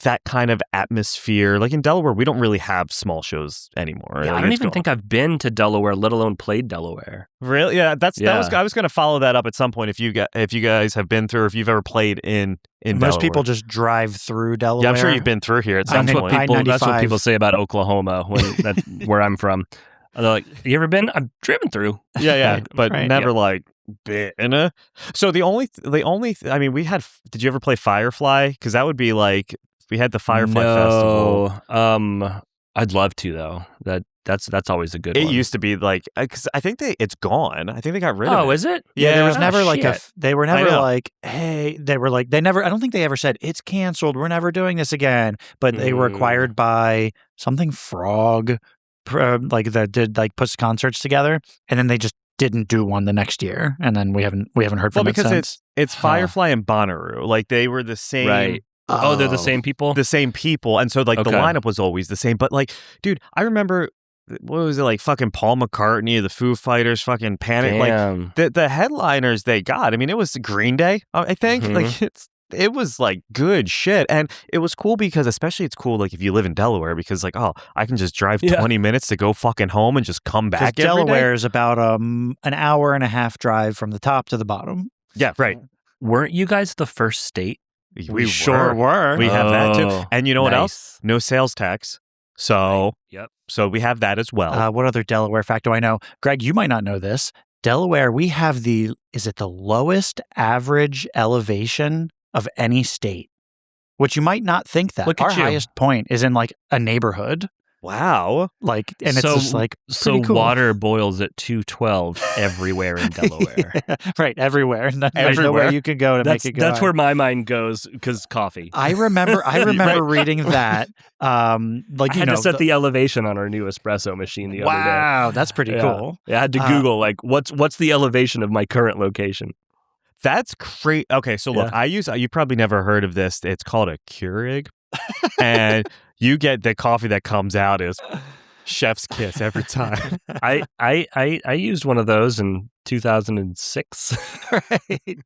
that kind of atmosphere. Like in Delaware, we don't really have small shows anymore. Yeah, I don't even think I've been to Delaware, let alone played Delaware. Really? Yeah, I was going to follow that up at some point. If you guys have been through, or if you've ever played in Most Delaware. people just drive through Delaware. Yeah, I'm sure you've been through here at some point. That's what people say about Oklahoma when that's where I'm from. They're like, "You ever been?" I've driven through. Yeah, but right, never like been. So the only I mean, we had. Did you ever play Firefly? Because that would be like we had the Firefly Festival. I'd love to though. That's always a good one. It used to be like because I think it's gone. I think they got rid of it. Oh, is it? Yeah, there was never like shit. they were never like, hey, they were like, they never, I don't think they ever said, it's canceled, we're never doing this again. But they were acquired by something Frog, like that did like puts concerts together, and then they just didn't do one the next year, and then we haven't heard from it since. Because it's Firefly and Bonnaroo, like they were the same. Right. Oh, they're the same people? The same people. And so like the lineup was always the same. But like, dude, I remember, what was it, like fucking Paul McCartney, the Foo Fighters, fucking Panic. Damn. Like the headliners they got, I mean, it was Green Day, I think. Like it was like good shit. And it was cool because especially it's cool like if you live in Delaware because like, oh, I can just drive 20 minutes to go fucking home and just come back every Delaware day. is about an hour and a half drive from the top to the bottom. Yeah, right. Weren't you guys the first state? We sure were. We have that too. And you know what else? No sales tax. So, Yep. So we have that as well. What other Delaware fact do I know? Greg, you might not know this. Delaware, we have is it the lowest average elevation of any state? which you might not think that. Look at Our you. highest point is in like a neighborhood. Wow. Like, and it's just like so pretty cool. water boils at 212 everywhere in Delaware. Right, everywhere. There's Everywhere. nowhere you can go to make it go. That's where my mind goes because coffee. I remember reading that. I you had know, to set the elevation on our new espresso machine the other day. wow, that's pretty Yeah. cool. Yeah, I had to Google like what's the elevation of my current location. That's great. Okay, so look, you probably never heard of this. It's called a Keurig. And you get the coffee that comes out is chef's kiss every time. I used one of those in 2006. Right.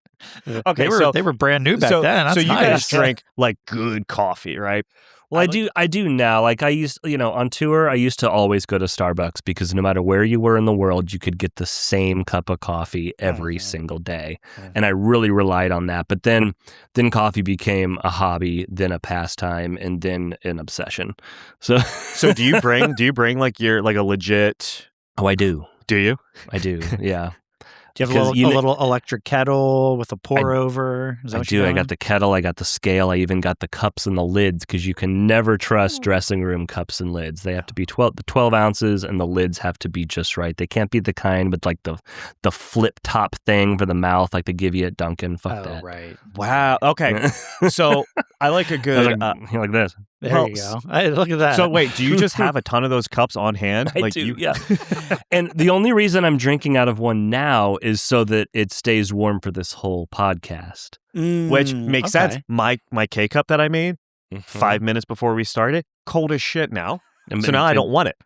Okay, they were brand new back then. That's so you nice. guys drink like good coffee, right? Well, I do now. Like I used, on tour, I used to always go to Starbucks because no matter where you were in the world, you could get the same cup of coffee every single day. And I really relied on that. But then coffee became a hobby, then a pastime, and then an obsession. So do you bring like your like a legit? Oh, I do. Do you? I do. Yeah. Do you have a little electric kettle with a pour over? Is that I what do. you're I doing? got the kettle. I got the scale. I even got the cups and the lids because you can never trust dressing room cups and lids. They have to be 12 ounces and the lids have to be just right. They can't be the kind with like the flip top thing for the mouth like they give you at Dunkin'. Fuck that. Right. Wow. Okay. So I like a good. Like this. There you go. Hey, look at that. So wait, do you just have a ton of those cups on hand? I do, yeah. And the only reason I'm drinking out of one now is so that it stays warm for this whole podcast. Which makes sense. My K cup that I made Mm-hmm. 5 minutes before we started, cold as shit now. And So now I don't want it.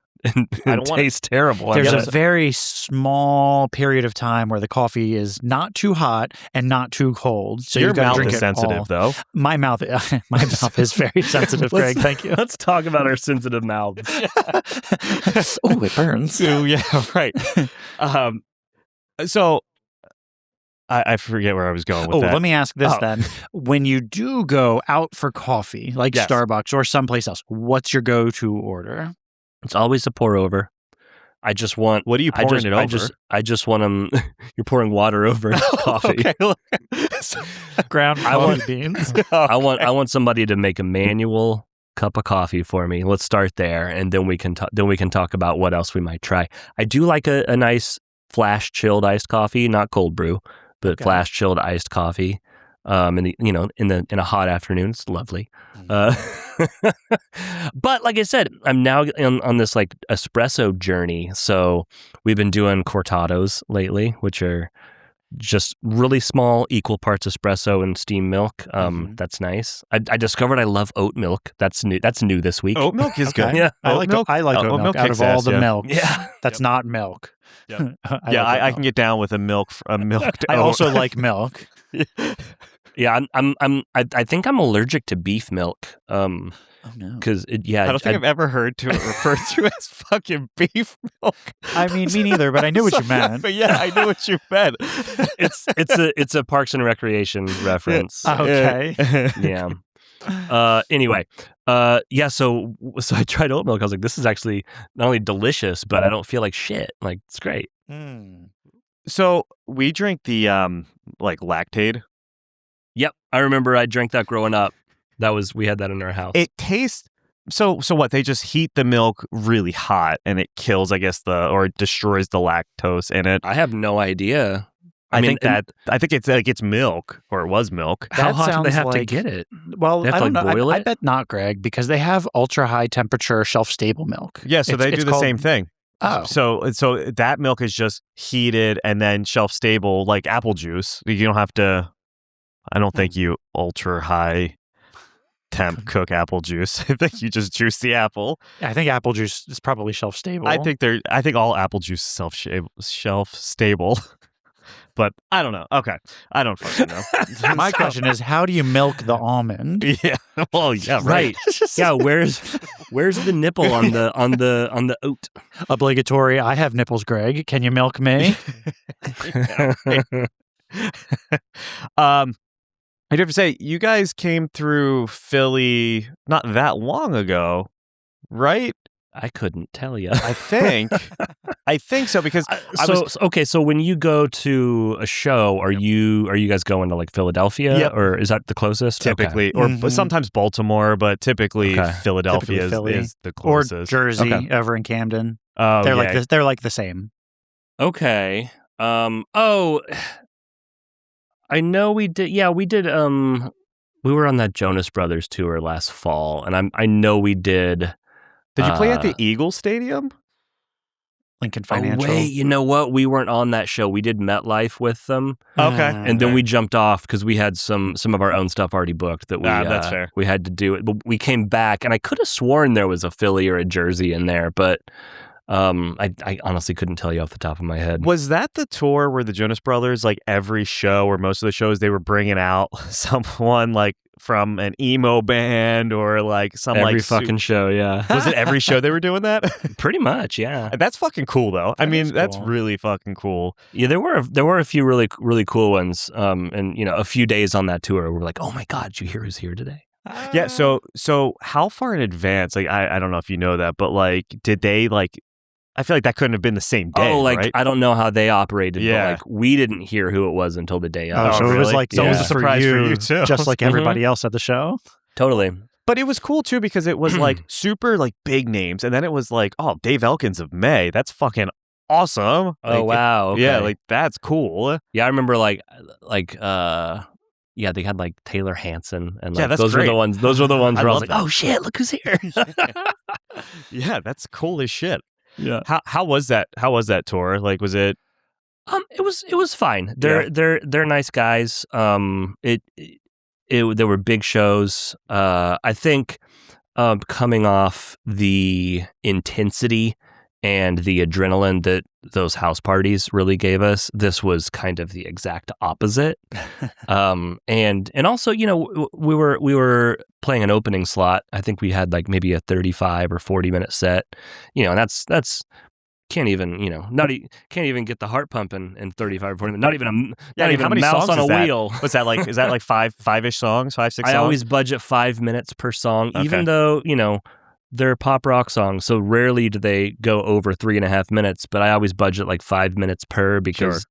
I don't tastes terrible. There's I a guess. very small period of time where the coffee is not too hot and not too cold. So Your you've got to mouth drink is it sensitive, all. though. My mouth is very sensitive, Greg. Thank you. Let's talk about our sensitive mouths. Oh, it burns. So, yeah, right. So I forget where I was going with that. Let me ask this then. When you do go out for coffee, like Yes. Starbucks or someplace else, what's your go-to order? It's always a pour over. I just want. What are you pouring it over? I just want them. You're pouring water over coffee. Okay. Ground I coffee want- beans. I want somebody to make a manual cup of coffee for me. Let's start there, and then we can talk about what else we might try. I do like a nice flash chilled iced coffee, not cold brew, but flash chilled iced coffee. In a hot afternoon, it's lovely. But like I said, I'm now on this like espresso journey. So we've been doing cortados lately, which are just really small, equal parts espresso and steamed milk. That's nice. I discovered I love oat milk. That's new. That's new this week. Oat milk is good. Yeah. I like oat milk out kicks of all ass, the yeah. milk. Yeah. That's not milk. Yeah. I I can get down with a milk. I also like milk. Yeah, I think I'm allergic to beef milk. Oh no. Because I don't think I've ever heard it referred to as fucking beef milk. I mean, me neither, but I knew what you meant. But yeah, I knew what you meant. it's a Parks and Recreation reference. Okay. Yeah. Anyway, so I tried oat milk. I was like, this is actually not only delicious, but I don't feel like shit. Like, it's great. So we drink the like Lactaid. Yep, I remember I drank that growing up. We had that in our house. It tastes so what? They just heat the milk really hot and it kills, I guess, or it destroys the lactose in it. I have no idea. I think it's like it's milk, or it was milk. How That hot do they sounds have to like- get it? Well, They have I to, don't like, know. boil I it? bet not, Greg, because they have ultra high temperature shelf stable milk. Yeah, so they do it's the called- same thing. Oh, So that milk is just heated and then shelf stable, like apple juice. You don't have to. I don't think you ultra high temp cook apple juice. I think you just juice the apple. I think apple juice is probably shelf stable. I think all apple juice is shelf stable. But I don't know. Okay, I don't fucking know. My question is, how do you milk the almond? Yeah. Well, yeah, right. Yeah, where's the nipple on the oat? Obligatory. I have nipples, Greg. Can you milk me? I do have to say, you guys came through Philly not that long ago, right? I couldn't tell you. I think so because So when you go to a show, are you guys going to like Philadelphia, Yep. or is that the closest? typically, Okay. or sometimes Baltimore, but typically Okay. Philadelphia Typically is the or closest. Jersey Okay. over in Camden. Oh, They're yeah. like this. They're like the same. Okay. I know we did. Yeah, we did. We were on that Jonas Brothers tour last fall, and I know we did. Did you play at the Eagle Stadium? Lincoln Oh, Financial. wait, you know what? We weren't on that show. We did MetLife with them. Okay. And then we jumped off because we had some of our own stuff already booked that we that's fair. we had to do it. But we came back, and I could have sworn there was a Philly or a Jersey in there, but I honestly couldn't tell you off the top of my head. Was that the tour where the Jonas Brothers, like every show or most of the shows, they were bringing out someone like from an emo band or like some Every like fucking show, yeah. Was it every show they were doing that? Pretty much, yeah. That's fucking cool though. I mean, is that's cool. really fucking cool. Yeah, there were a few really cool ones. And a few days on that tour, we're like, oh my god, did you hear who's here today? Yeah. So how far in advance? Like I don't know if you know that, but like, did they like? I feel like that couldn't have been the same day. Right? I don't know how they operated, Yeah. but like we didn't hear who it was until the day of. Oh, so it was really? like So it was a for surprise for you, too. just like everybody else at the show. Totally. But it was cool too because it was like super like big names, and then it was like, oh, Dave Elkins of May. That's fucking awesome. Oh Like, wow. Okay. Yeah, like that's cool. Yeah, I remember yeah, they had like Taylor Hanson, and Yeah, like that's those great. were the ones where I was love like, that. oh shit, look who's here. Yeah, that's cool as shit. Yeah. How was that? How was that tour? Like, was it? It was fine. They're nice guys. There were big shows. I think coming off the intensity and the adrenaline that those house parties really gave us, this was kind of the exact opposite. And also, we were playing an opening slot. I think we had like maybe a 35 or 40-minute set. And that's can't even can't even get the heart pumping in 35 or 40 minutes. Not even How a many mouse songs on a is that? wheel. What's that like? Is that like five-ish songs? 5, 6 songs? I always budget 5 minutes per song, Okay. even though, they're pop rock songs. So rarely do they go over 3.5 minutes, but I always budget like 5 minutes per because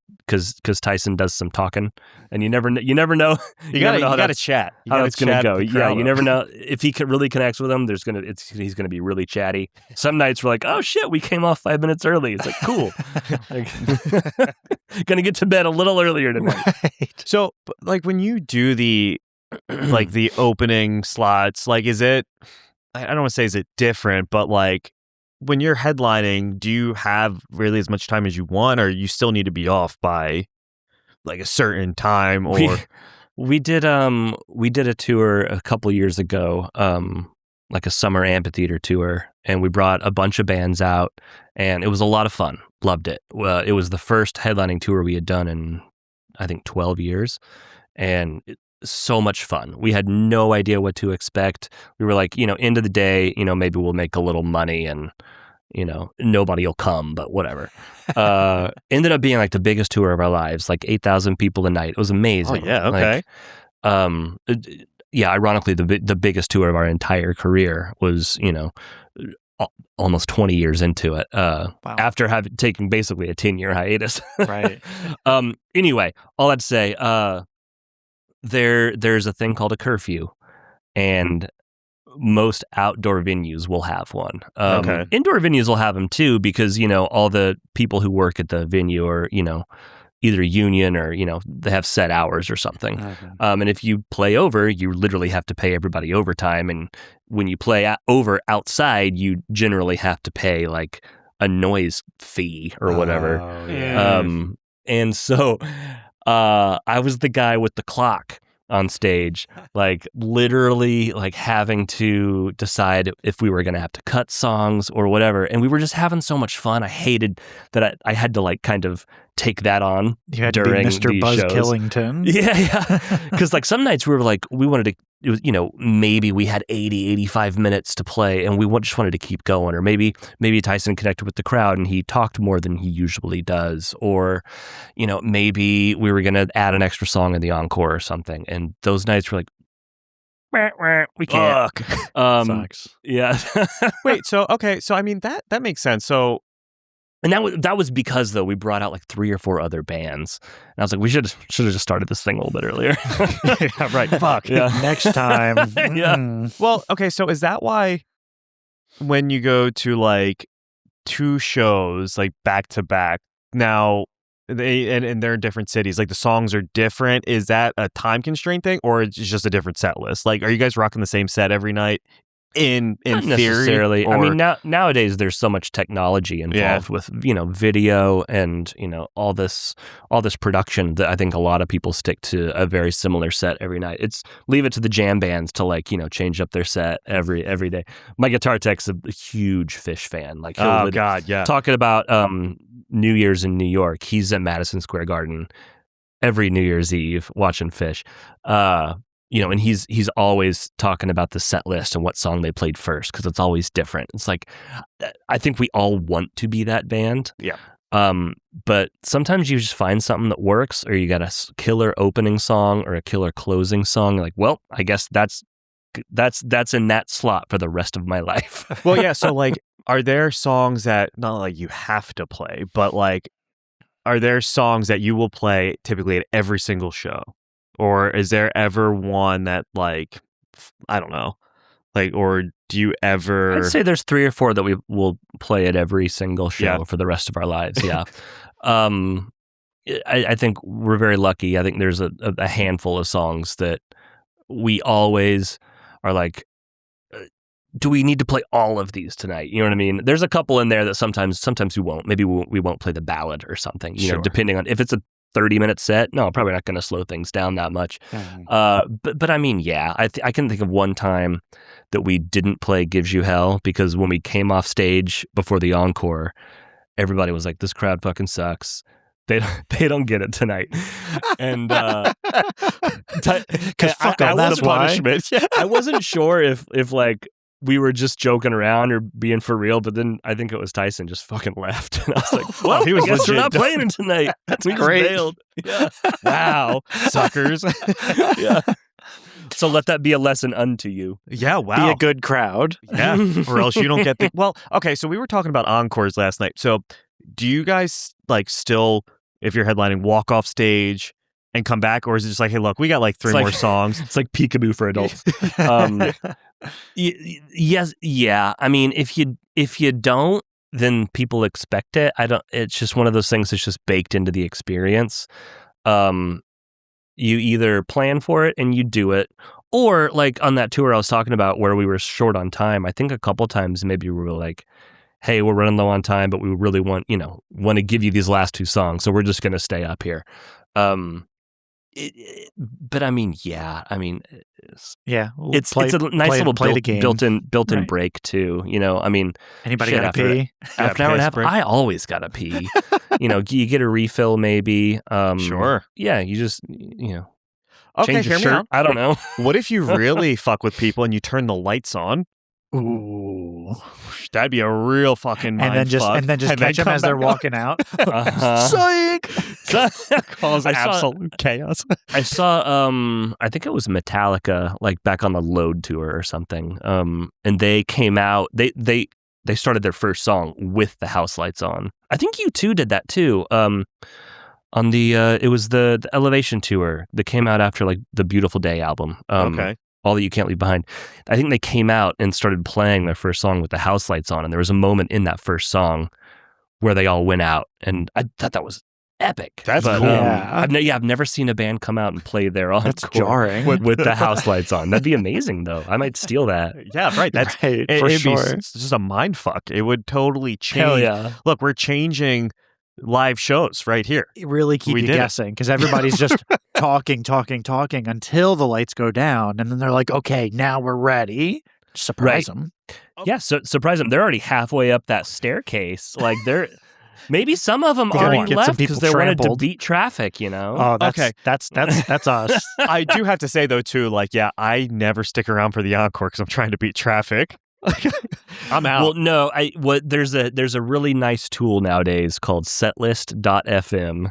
Tyson does some talking, and you never know. You gotta chat. You How gotta it's gonna chat go. the Yeah, crowd you up. never know if he really connects with them. He's gonna be really chatty. Some nights we're like, oh shit, we came off 5 minutes early. It's like cool. Like, gonna get to bed a little earlier tonight. Right. So, like, when you do the like the opening slots, like, is it? I don't want to say is it different, but like when you're headlining, do you have really as much time as you want, or you still need to be off by like a certain time? Or we did a tour a couple years ago, like a summer amphitheater tour, and we brought a bunch of bands out, and it was a lot of fun. Loved it. It was the first headlining tour we had done in I think 12 years, and so much fun. We had no idea what to expect. We were like, end of the day, maybe we'll make a little money and, nobody will come, but whatever. Ended up being like the biggest tour of our lives, like 8,000 people a night. It was amazing. Oh, yeah, okay. Ironically, the biggest tour of our entire career was, almost 20 years into it. Wow. After taking basically a 10-year hiatus. Right. Anyway, all that to say, there's a thing called a curfew, and most outdoor venues will have one. Okay. Indoor venues will have them too, because all the people who work at the venue are either union or they have set hours or something. Okay. And if you play over, you literally have to pay everybody overtime, and when you play over outside, you generally have to pay like a noise fee or whatever. Oh, yeah. And so I was the guy with the clock on stage, like literally like having to decide if we were going to have to cut songs or whatever. And we were just having so much fun. I hated that I had to like kind of take that on You had to be during Mr. these Buzz shows. Killington. Yeah. Because like some nights we were like, we wanted to, it was, maybe we had 80, 85 minutes to play, and we just wanted to keep going. Or maybe Tyson connected with the crowd and he talked more than he usually does. Or, maybe we were going to add an extra song in the encore or something. And those nights were like, We can't. Sucks. Yeah. Wait, so I mean that makes sense. So And that was because though we brought out like 3 or 4 other bands, and I was like, we should have just started this thing a little bit earlier. yeah, right. Fuck. Yeah. Next time. Yeah. Well, okay, so is that why when you go to like 2 shows like back to back now and they're in different cities, like the songs are different? Is that a time constraint thing, or it's just a different set list? Like, are you guys rocking the same set every night? In Not theory, necessarily. or... I mean, nowadays there's so much technology involved with video and all this production that I think a lot of people stick to a very similar set every night. It's leave it to the jam bands to like change up their set every day. My guitar tech's a huge Fish fan. Like, God, yeah. Talking about New Year's in New York, he's at Madison Square Garden every New Year's Eve watching Fish. And he's always talking about the set list and what song they played first because it's always different. It's like, I think we all want to be that band. Yeah. But sometimes you just find something that works, or you got a killer opening song or a killer closing song. You're like, well, I guess that's in that slot for the rest of my life. Well, yeah. So like, are there songs that not like you have to play, but like, are there songs that you will play typically at every single show? Or is there ever one that like, I don't know, like, or do you ever... I'd say there's 3 or 4 that we will play at every single show for the rest of our lives. Yeah. I think we're very lucky. I think there's a handful of songs that we always are like, do we need to play all of these tonight? You know what I mean? There's a couple in there that sometimes we won't. Maybe we won't play the ballad or something, depending on if it's a 30-minute set. No, probably not going to slow things down that much. But I mean, yeah, I can think of one time that we didn't play Gives You Hell because when we came off stage before the encore, everybody was like, this crowd fucking sucks. They don't get it tonight. And because fuck them, that's punishment. I wasn't sure if like we were just joking around or being for real, but then I think it was Tyson just fucking left. And I was like, well, he was I guess we're not legit. playing it tonight. That's we great. Just bailed. Yeah. Wow, suckers. Yeah. So let that be a lesson unto you. Yeah, wow. Be a good crowd. Yeah, or else you don't get the... Well, okay, so we were talking about encores last night. So do you guys like still, if you're headlining, walk off stage and come back? Or is it just like, hey, look, we got like 3 more songs? It's like peekaboo for adults. Yes, yeah. I mean, if you don't, then people expect it. It's just one of those things that's just baked into the experience. You either plan for it and you do it, or like on that tour I was talking about where we were short on time, I think a couple times maybe we were like, hey, we're running low on time, but we really want to give you these last 2 songs, so we're just going to stay up here. But I mean, yeah, I mean, it's a nice little built-in break too. I mean, anybody got to pee? After an hour and a half, I always got to pee. You get a refill maybe. Sure. Yeah, you just Okay, change your hear me shirt. out. I don't know. What if you really fuck with people and you turn the lights on? Ooh. That'd be a real fucking mind and then just catch them as they're walking out. Psych! Cause absolute chaos. I saw I think it was Metallica, like back on the Load tour or something. And they came out, they started their first song with the house lights on. I think U2 did that too. On the it was the Elevation tour that came out after like the Beautiful Day album. Okay. All That You Can't Leave Behind. I think they came out and started playing their first song with the house lights on, and there was a moment in that first song where they all went out, and I thought that was epic. That's cool. I've never seen a band come out and play their encore. That's jarring. With the house lights on. That'd be amazing, though. I might steal that. Yeah, right. That's right, for sure. It's just a mind fuck. It would totally change. Hell yeah. Look, we're changing live shows right here. You really keep you guessing because everybody's just talking until the lights go down, and then they're like, "Okay, now we're ready." Surprise them. Yeah, so surprise them. They're already halfway up that staircase. Like maybe some of them already left because they wanted to beat traffic. Oh, that's us. I do have to say though too, like, yeah, I never stick around for the encore because I'm trying to beat traffic. I'm out. Well, no, there's a really nice tool nowadays called setlist.fm.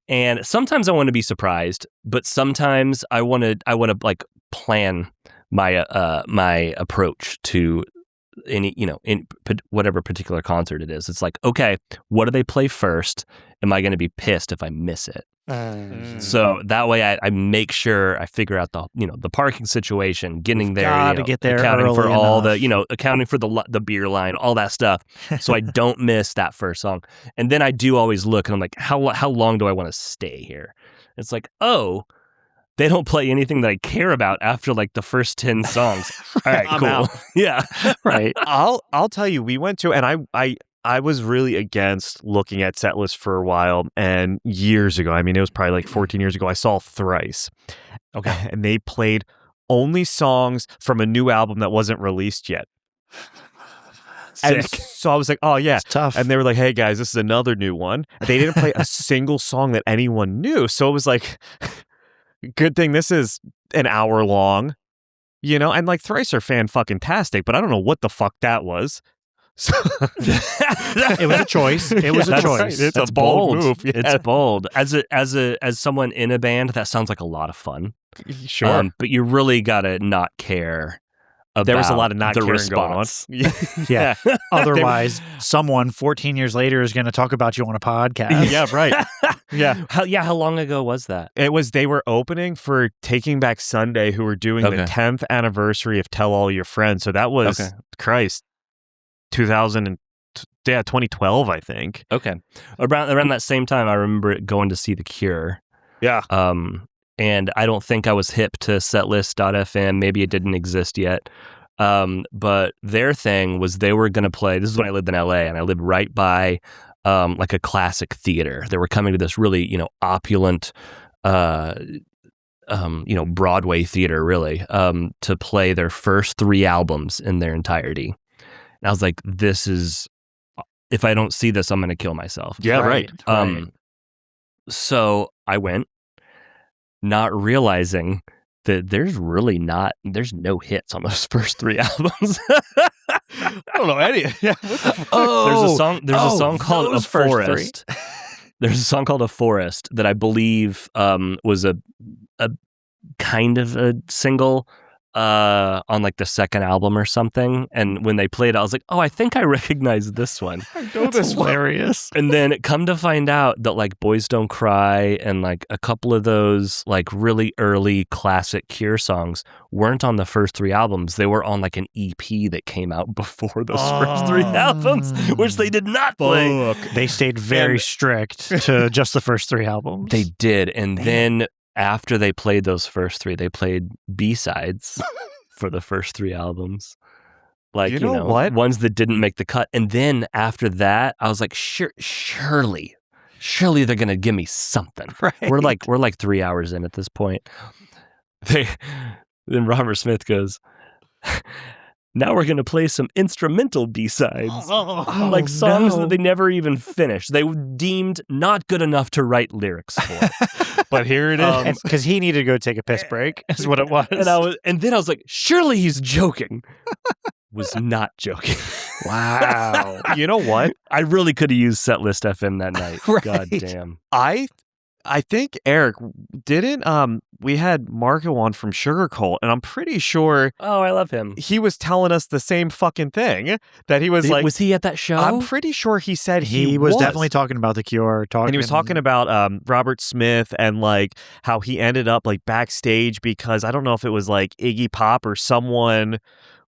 And sometimes I want to be surprised, but sometimes I want to like plan my approach to any, in whatever particular concert it is. It's like, okay, what do they play first? Am I going to be pissed if I miss it? So that way I make sure I figure out the parking situation, getting there, gotta get there accounting for early all enough. accounting for the beer line, all that stuff. So I don't miss that first song. And then I do always look and I'm like, how long do I want to stay here? It's like, oh, they don't play anything that I care about after like the first 10 songs. All right, I'm cool. out. Yeah. Right. I'll tell you, we went to, and I was really against looking at set lists for a while, and years ago, I mean, it was probably like 14 years ago, I saw Thrice. Okay. And they played only songs from a new album that wasn't released yet. And Sick. so I was like, oh yeah. It's tough. And they were like, hey guys, this is another new one. They didn't play a single song that anyone knew. So it was like, good thing this is an hour long, and like Thrice are fan-fucking-tastic, but I don't know what the fuck that was. So It was a choice. It was a That's choice. right. It's That's a bold bold. move. Yeah. It's bold. As someone in a band, that sounds like a lot of fun. Sure. But you really gotta not care about There was a lot of not the caring going on. response. Yeah. Otherwise, someone 14 years later is going to talk about you on a podcast. Yeah, right. Yeah. How long ago was that? They were opening for Taking Back Sunday, who were doing the 10th anniversary of Tell All Your Friends. So that was, Christ, 2012, I think. Okay. Around that same time, I remember going to see The Cure. Yeah. And I don't think I was hip to setlist.fm. Maybe it didn't exist yet. But their thing was they were going to play. This is when I lived in LA, and I lived right by like a classic theater. They were coming to this really, opulent, Broadway theater, really, to play their first 3 albums in their entirety. And I was like, if I don't see this, I'm going to kill myself. Yeah, right. So I went, not realizing that there's no hits on those first 3 albums. I don't know any. Yeah. There's a song called A Forest. There's a song called A Forest that I believe was a kind of a single on like the second album or something. And when they played it, I was like, oh, I think I recognize this one. I know this hilarious. And then come to find out that like Boys Don't Cry and like a couple of those like really early classic Cure songs weren't on the first 3 albums. They were on like an EP that came out before those first 3 albums, which they did not play. They stayed very strict to just the first 3 albums. They did. And then after they played those first 3, they played B-sides for the first 3 albums. Like, you know what? Ones that didn't make the cut. And then after that, I was like, surely they're going to give me something. Right. We're like 3 hours in at this point. Then Robert Smith goes, now we're going to play some instrumental B-sides. Like songs that they never even finished. They deemed not good enough to write lyrics for. But here it is. Because he needed to go take a piss break, is what it was. And then I was like, surely he's joking. Was not joking. Wow. You know what? I really could have used Setlist FM that night. Right. God damn. I think, Eric, didn't we had Marco on from Sugar Cult, and I'm pretty sure Oh, I love him. he was telling us the same fucking thing, that he was like, was he at that show? I'm pretty sure he said He was definitely talking about The Cure. And he was talking about Robert Smith and like how he ended up like backstage because I don't know if it was like Iggy Pop or someone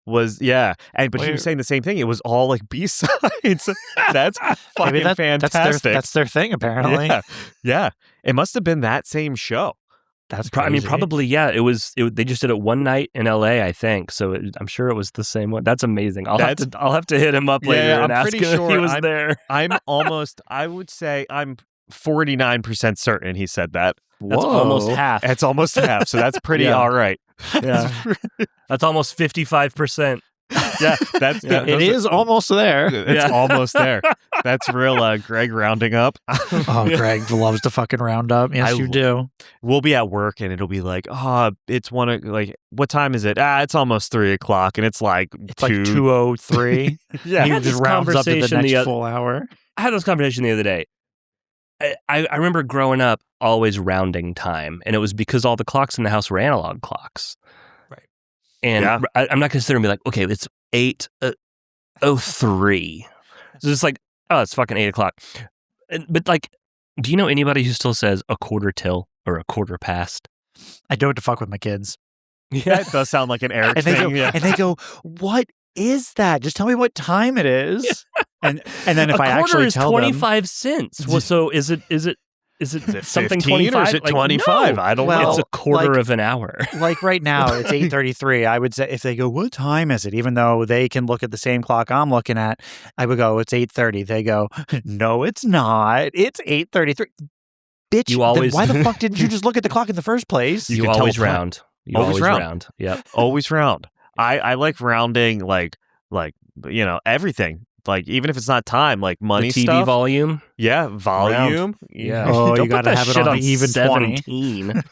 was but he was saying the same thing. It was all like B-sides. That's fucking fantastic. That's their thing, apparently. Yeah. It must have been that same show. That's crazy. I mean, probably, yeah. They just did it one night in LA, I think. So I'm sure it was the same one. That's amazing. I'll have to hit him up later and ask him if he was there. I would say I'm 49% certain he said that. That's almost half. It's almost half. So that's pretty all right. Yeah. That's almost 55%. Yeah, it is almost there. It's almost there. That's real Greg rounding up. Oh, Greg loves to fucking round up. Yes, you do. We'll be at work and it'll be like, it's what time is it? It's almost 3:00, and it's like 2:03. Yeah, he just rounds up to the next full hour. I had this conversation the other day. I remember growing up always rounding time, and it was because all the clocks in the house were analog clocks. Right. And Yeah. I'm not going to sit there and be like, okay, it's 8:03. So it's like, oh, it's fucking 8 o'clock. But like, do you know anybody who still says a quarter till or a quarter past? I do it to fuck with my kids. Yeah, it does sound like an Eric And they thing. go, Yeah. and they go, what is that? Just tell me what time it is. And then if I actually tell them, 25 cents. Well, so is it something 15 or is 25? it Like, 25? no. I don't Well, know. It's a quarter like- of an hour. like right now, it's 8:33. I would say if they go, what time is it? Even though they can look at the same clock I'm looking at, I would go, it's 8:30. They go, no, it's not. It's 8:33. Bitch, You then always- why the fuck didn't you just look at the clock in the first place? You can tell always time. round. You Always always round. round. Yep. Always round. I like rounding like everything. Like even if it's not time, like money The TV stuff. volume. Yeah, volume. Yeah. Oh, Don't you put gotta that have it shit on the even 20. 17.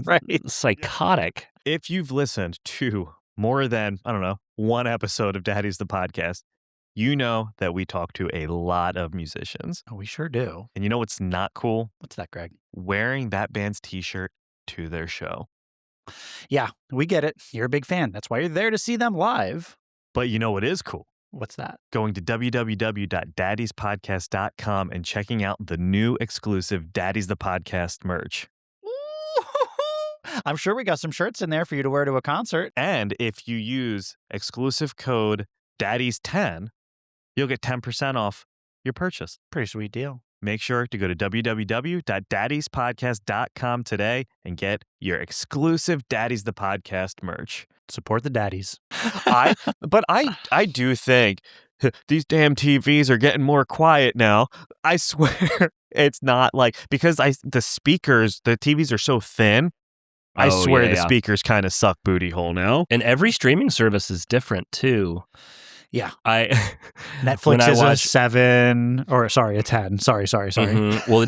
Right. Psychotic. If you've listened to more than, I don't know, one episode of Daddies the podcast, you know that we talk to a lot of musicians. Oh, we sure do. And you know what's not cool? What's that, Greg? Wearing that band's t-shirt to their show. Yeah, we get it. You're a big fan. That's why you're there to see them live. But you know what is cool? What's that? Going to www.daddiespodcast.com and checking out the new exclusive Daddies the Podcast merch. I'm sure we got some shirts in there for you to wear to a concert. And if you use exclusive code Daddies10, you'll get 10% off your purchase. Pretty sweet deal. Make sure to go to www.daddiespodcast.com today and get your exclusive Daddies the Podcast merch. Support the daddies. I do think these damn TVs are getting more quiet now. I swear it's not like because the speakers, the TVs are so thin. I Oh, swear yeah, the yeah. speakers kind of suck booty hole now. And every streaming service is different too. Yeah. When Netflix I is a watch- 7 or sorry, a 10. Sorry. Mhm. Well,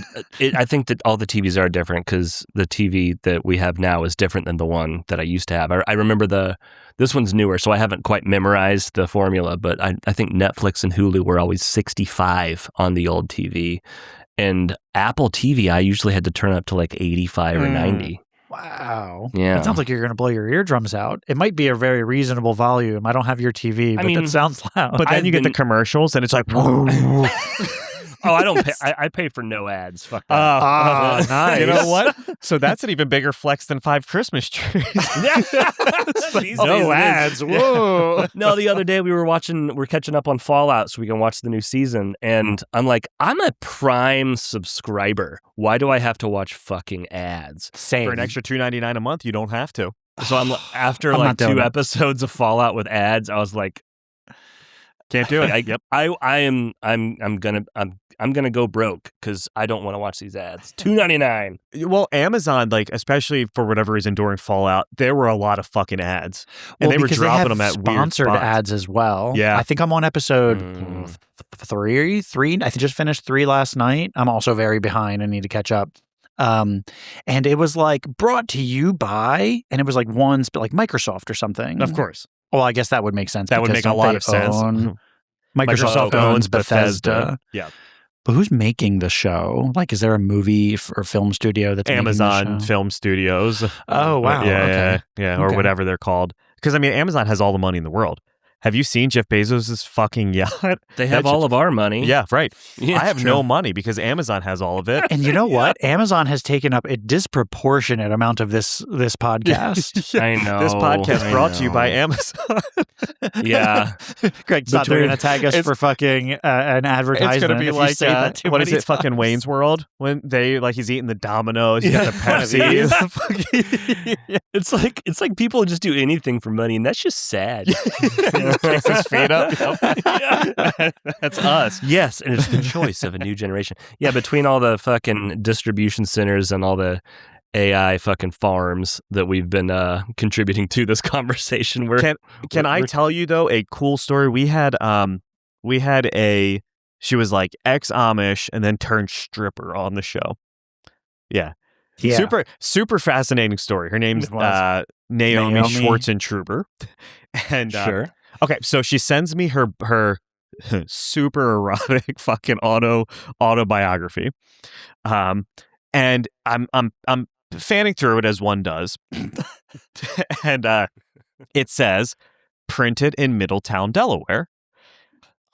I think that all the TVs are different because the TV that we have now is different than the one that I used to have. I remember this one's newer, so I haven't quite memorized the formula, but I think Netflix and Hulu were always 65 on the old TV. And Apple TV, I usually had to turn up to like 85 or 90. Wow. Yeah. That sounds like you're going to blow your eardrums out. It might be a very reasonable volume. I don't have your TV, but mean, that sounds loud. But then I've you get the been- commercials and it's like, Oh, I don't pay. I pay for no ads. Fuck that. Ah, nice. You know what? So that's an even bigger flex than 5 Christmas trees. These days no it ads. is. Whoa. No, the other day we're catching up on Fallout so we can watch the new season. And I'm like, I'm a Prime subscriber. Why do I have to watch fucking ads? Same. For an extra $2.99 a month, you don't have to. So I'm after I'm like not doing 2 it. episodes of Fallout with ads, I was like, Can't do it. I'm gonna go broke because I don't want to watch these ads. $2.99. Well, Amazon, like, especially for whatever reason during Fallout, there were a lot of fucking ads. And they were because dropping have them at weird sponsored spots. ads as well. Yeah. I think I'm on episode Mm. 3. I just finished 3 last night. I'm also very behind. I need to catch up. And it was like brought to you by, and it was like like Microsoft or something. Of course. Well, I guess that would make sense. That would because make a don't lot they of sense. own- Microsoft Microsoft owns Bethesda. Bethesda. Yeah. But who's making the show? Like, is there a movie or film studio that's Amazon making the show? Film Studios. Oh, wow. Yeah, Okay. yeah, or Okay. whatever they're called. Because, I mean, Amazon has all the money in the world. Have you seen Jeff Bezos' fucking yacht? They have all of our money. Yeah, right. Yeah, I have true. no money because Amazon has all of it. And you know what? Amazon has taken up a disproportionate amount of this podcast. I know. This podcast I brought to you by know. Amazon. Yeah. Greg, stop. They're Between- going to tag us it's- for fucking an advertisement. It's gonna be if you like say that too what is many it? Fucking times. Wayne's World when they like he's eating the Dominoes. He's got the Pepsi. It's like people just do anything for money, and that's just sad. Kicks his feet up. Yeah. That's us. Yes, and it's the choice of a new generation. Yeah, between all the fucking distribution centers and all the AI fucking farms that we've been contributing to this conversation, Can I tell you though a cool story? We had she was like ex-Amish and then turned stripper on the show. Yeah. Yeah. Super fascinating story. Her name's It was. Naomi Naomi. Schwartzentruber. And sure. okay, so she sends me her super erotic fucking autobiography. And I'm fanning through it as one does. And it says printed in Middletown, Delaware.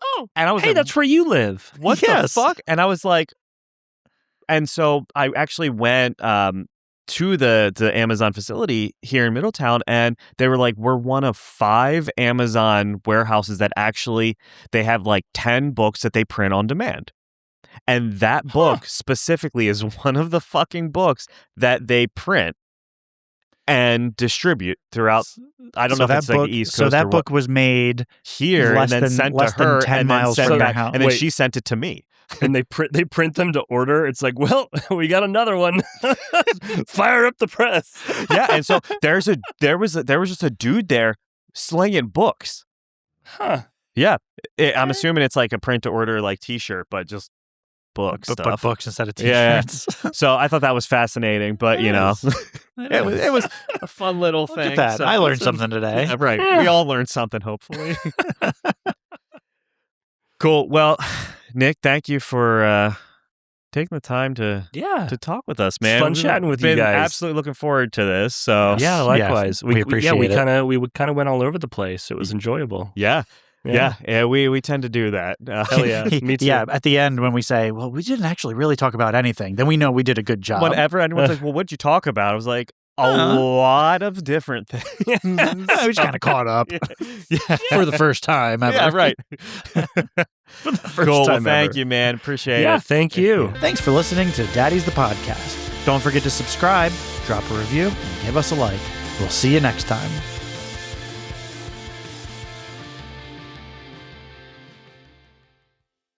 Oh, and I was hey, like, that's where you live. what the fuck? And I was like, and so I actually went to the Amazon facility here in Middletown, and they were like, we're one of 5 Amazon warehouses that actually, they have like 10 books that they print on demand. And that book specifically is one of the fucking books that they print and distribute throughout. I don't know if it's like the East Coast. So that or book was made here and then sent to her, 10 and miles then from sent your back, house. and then Wait. she sent it to me. And they print them to order. It's like, well, we got another one. Fire up the press. Yeah, and so there was just a dude there slinging books. Huh. Yeah, I'm assuming it's like a print to order like T-shirt, but just book stuff. But books instead of Yeah. T-shirts. So I thought that was fascinating, but you know, it was a fun little Look thing. at that. So- I learned something today. Yeah, right. We all learned something, hopefully. Cool. Well, Nick, thank you for taking the time to talk with us, man. fun chatting with you Been guys. Absolutely looking forward to this. So Yeah, likewise. we appreciate we it. kind of went all over the place. It was enjoyable. yeah. We tend to do that. Hell yeah. Me too. Yeah, at the end when we say, well, we didn't actually really talk about anything, then we know we did a good job. Whenever anyone's like, "Well, what'd you talk about?" I was like, a lot of different things. I was kind of caught up Yeah. for the first time ever. Yeah, right. For the first Cool. Well, time thank ever. you, man. Appreciate Yeah, it. thank you. Thanks for listening to Daddies the Podcast. Don't forget to subscribe, drop a review, and give us a like. We'll see you next time.